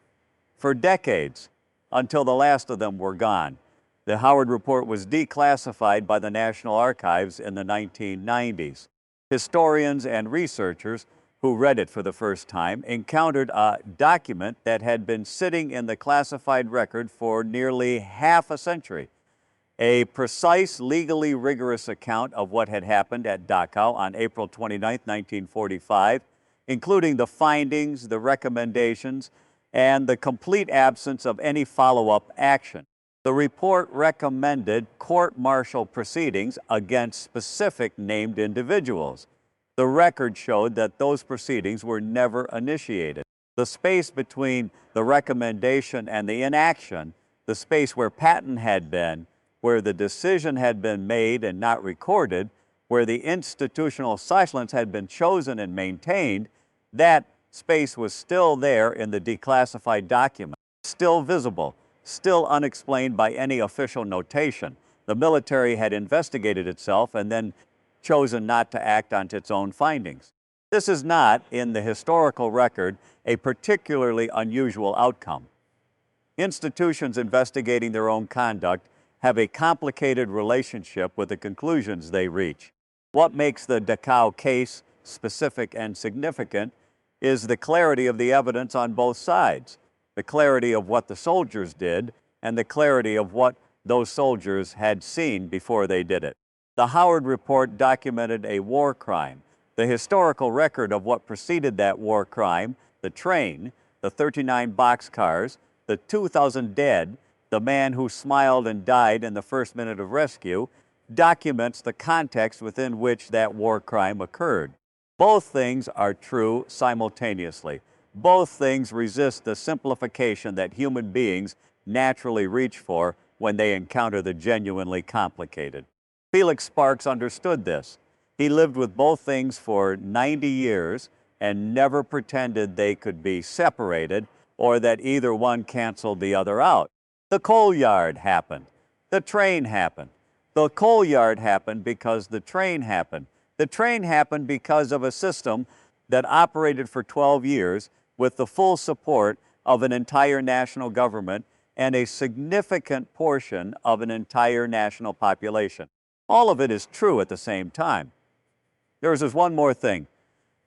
for decades until the last of them were gone. The Howard Report was declassified by the National Archives in the 1990s. Historians and researchers who read it for the first time encountered a document that had been sitting in the classified record for nearly half a century. A precise, legally rigorous account of what had happened at Dachau on April 29, 1945, including the findings, the recommendations, and the complete absence of any follow-up action. The report recommended court-martial proceedings against specific named individuals. The record showed that those proceedings were never initiated. The space between the recommendation and the inaction, the space where Patton had been, where the decision had been made and not recorded, where the institutional silence had been chosen and maintained, that space was still there in the declassified document, still visible, still unexplained by any official notation. The military had investigated itself and then chosen not to act on its own findings. This is not, in the historical record, a particularly unusual outcome. Institutions investigating their own conduct have a complicated relationship with the conclusions they reach. What makes the Dachau case specific and significant is the clarity of the evidence on both sides, the clarity of what the soldiers did, and the clarity of what those soldiers had seen before they did it. The Howard Report documented a war crime. The historical record of what preceded that war crime, the train, the 39 boxcars, the 2,000 dead, the man who smiled and died in the first minute of rescue, documents the context within which that war crime occurred. Both things are true simultaneously. Both things resist the simplification that human beings naturally reach for when they encounter the genuinely complicated. Felix Sparks understood this. He lived with both things for 90 years and never pretended they could be separated or that either one canceled the other out. The coal yard happened. The train happened. The coal yard happened because the train happened. The train happened because of a system that operated for 12 years with the full support of an entire national government and a significant portion of an entire national population. All of it is true at the same time. There is one more thing.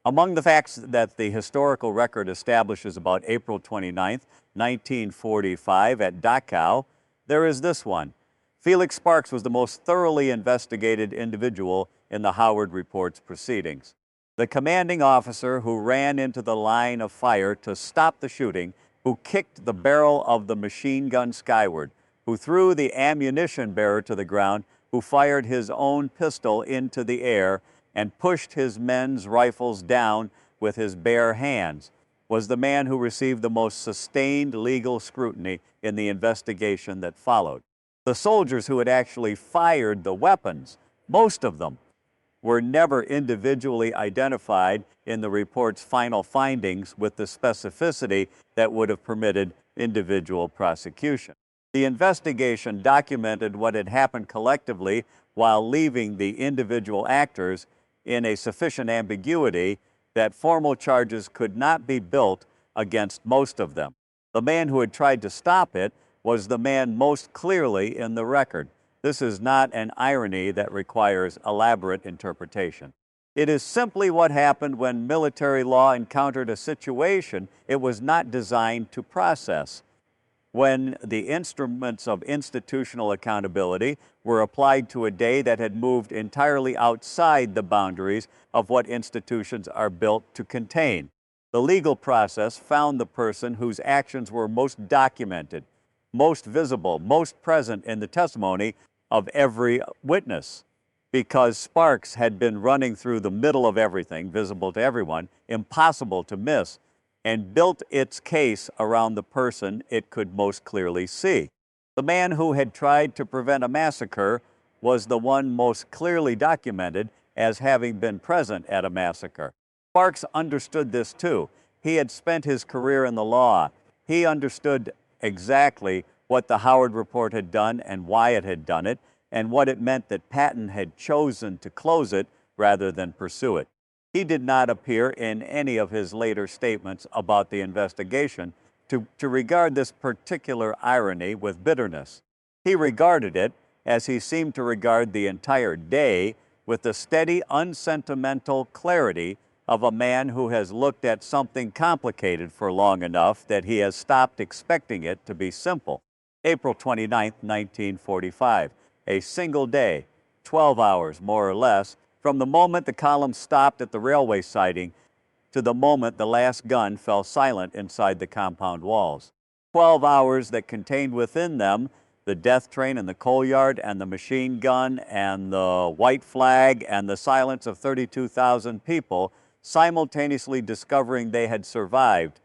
Among the facts that the historical record establishes about April 29, 1945 at Dachau, there is this one. Felix Sparks was the most thoroughly investigated individual in the Howard Report's proceedings. The commanding officer who ran into the line of fire to stop the shooting, who kicked the barrel of the machine gun skyward, who threw the ammunition bearer to the ground, who fired his own pistol into the air and pushed his men's rifles down with his bare hands, was the man who received the most sustained legal scrutiny in the investigation that followed. The soldiers who had actually fired the weapons, most of them, were never individually identified in the report's final findings with the specificity that would have permitted individual prosecution. The investigation documented what had happened collectively while leaving the individual actors in a sufficient ambiguity that formal charges could not be built against most of them. The man who had tried to stop it was the man most clearly in the record. This is not an irony that requires elaborate interpretation. It is simply what happened when military law encountered a situation it was not designed to process, when the instruments of institutional accountability were applied to a day that had moved entirely outside the boundaries of what institutions are built to contain. The legal process found the person whose actions were most documented, most visible, most present in the testimony of every witness. Because Sparks had been running through the middle of everything, visible to everyone, impossible to miss, and built its case around the person it could most clearly see. The man who had tried to prevent a massacre was the one most clearly documented as having been present at a massacre. Sparks understood this too. He had spent his career in the law. He understood exactly what the Howard Report had done and why it had done it, and what it meant that Patton had chosen to close it rather than pursue it. He did not appear in any of his later statements about the investigation to regard this particular irony with bitterness. He regarded it, as he seemed to regard the entire day, with the steady, unsentimental clarity of a man who has looked at something complicated for long enough that he has stopped expecting it to be simple. April 29, 1945, a single day, 12 hours more or less, from the moment the column stopped at the railway siding to the moment the last gun fell silent inside the compound walls. 12 hours that contained within them the death train and the coal yard and the machine gun and the white flag and the silence of 32,000 people simultaneously discovering they had survived,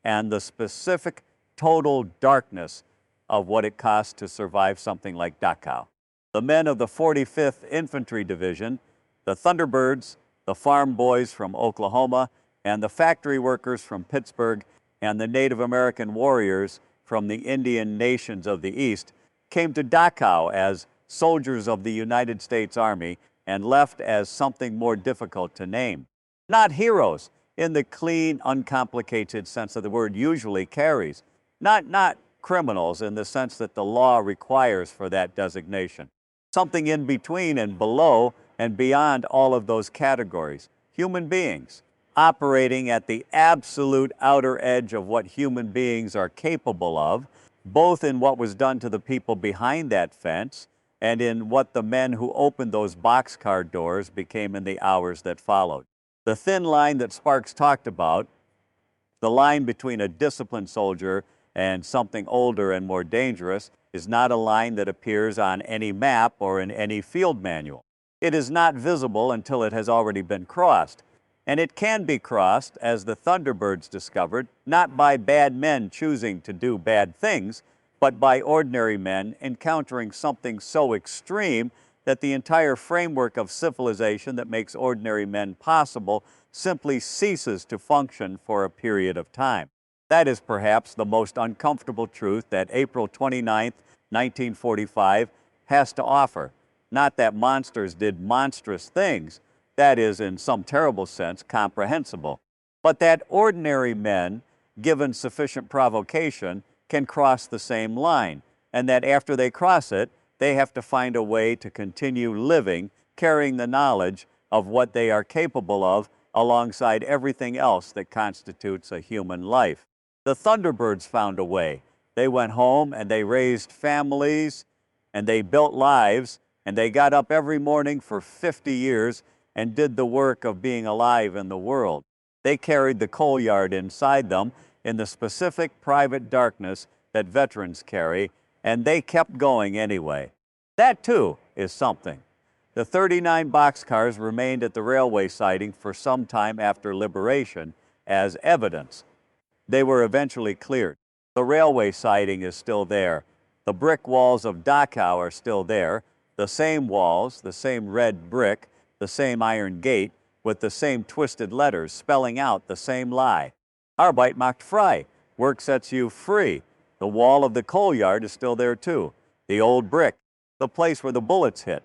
and the specific total darkness of what it cost to survive something like Dachau. The men of the 45th Infantry Division, the Thunderbirds, the farm boys from Oklahoma, and the factory workers from Pittsburgh, and the Native American warriors from the Indian nations of the East came to Dachau as soldiers of the United States Army and left as something more difficult to name. Not heroes in the clean, uncomplicated sense that the word usually carries. Not criminals in the sense that the law requires for that designation. Something in between and below and beyond all of those categories. Human beings operating at the absolute outer edge of what human beings are capable of, both in what was done to the people behind that fence and in what the men who opened those boxcar doors became in the hours that followed. The thin line that Sparks talked about, the line between a disciplined soldier and something older and more dangerous, is not a line that appears on any map or in any field manual. It is not visible until it has already been crossed. And it can be crossed, as the Thunderbirds discovered, not by bad men choosing to do bad things, but by ordinary men encountering something so extreme that the entire framework of civilization that makes ordinary men possible simply ceases to function for a period of time. That is perhaps the most uncomfortable truth that April 29th, 1945 has to offer. Not that monsters did monstrous things, that is, in some terrible sense, comprehensible, but that ordinary men, given sufficient provocation, can cross the same line, and that after they cross it, they have to find a way to continue living, carrying the knowledge of what they are capable of alongside everything else that constitutes a human life. The Thunderbirds found a way. They went home and they raised families and they built lives and they got up every morning for 50 years and did the work of being alive in the world. They carried the coal yard inside them in the specific private darkness that veterans carry, and they kept going anyway. That, too, is something. The 39 boxcars remained at the railway siding for some time after liberation as evidence. They were eventually cleared. The railway siding is still there. The brick walls of Dachau are still there. The same walls, the same red brick, the same iron gate, with the same twisted letters spelling out the same lie. Arbeit macht frei. Work sets you free. The wall of the coal yard is still there too. The old brick, the place where the bullets hit.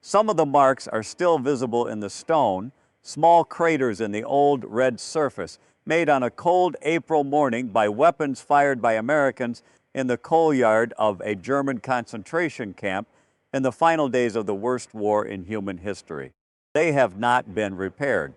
Some of the marks are still visible in the stone, small craters in the old red surface, made on a cold April morning by weapons fired by Americans in the coal yard of a German concentration camp in the final days of the worst war in human history. They have not been repaired.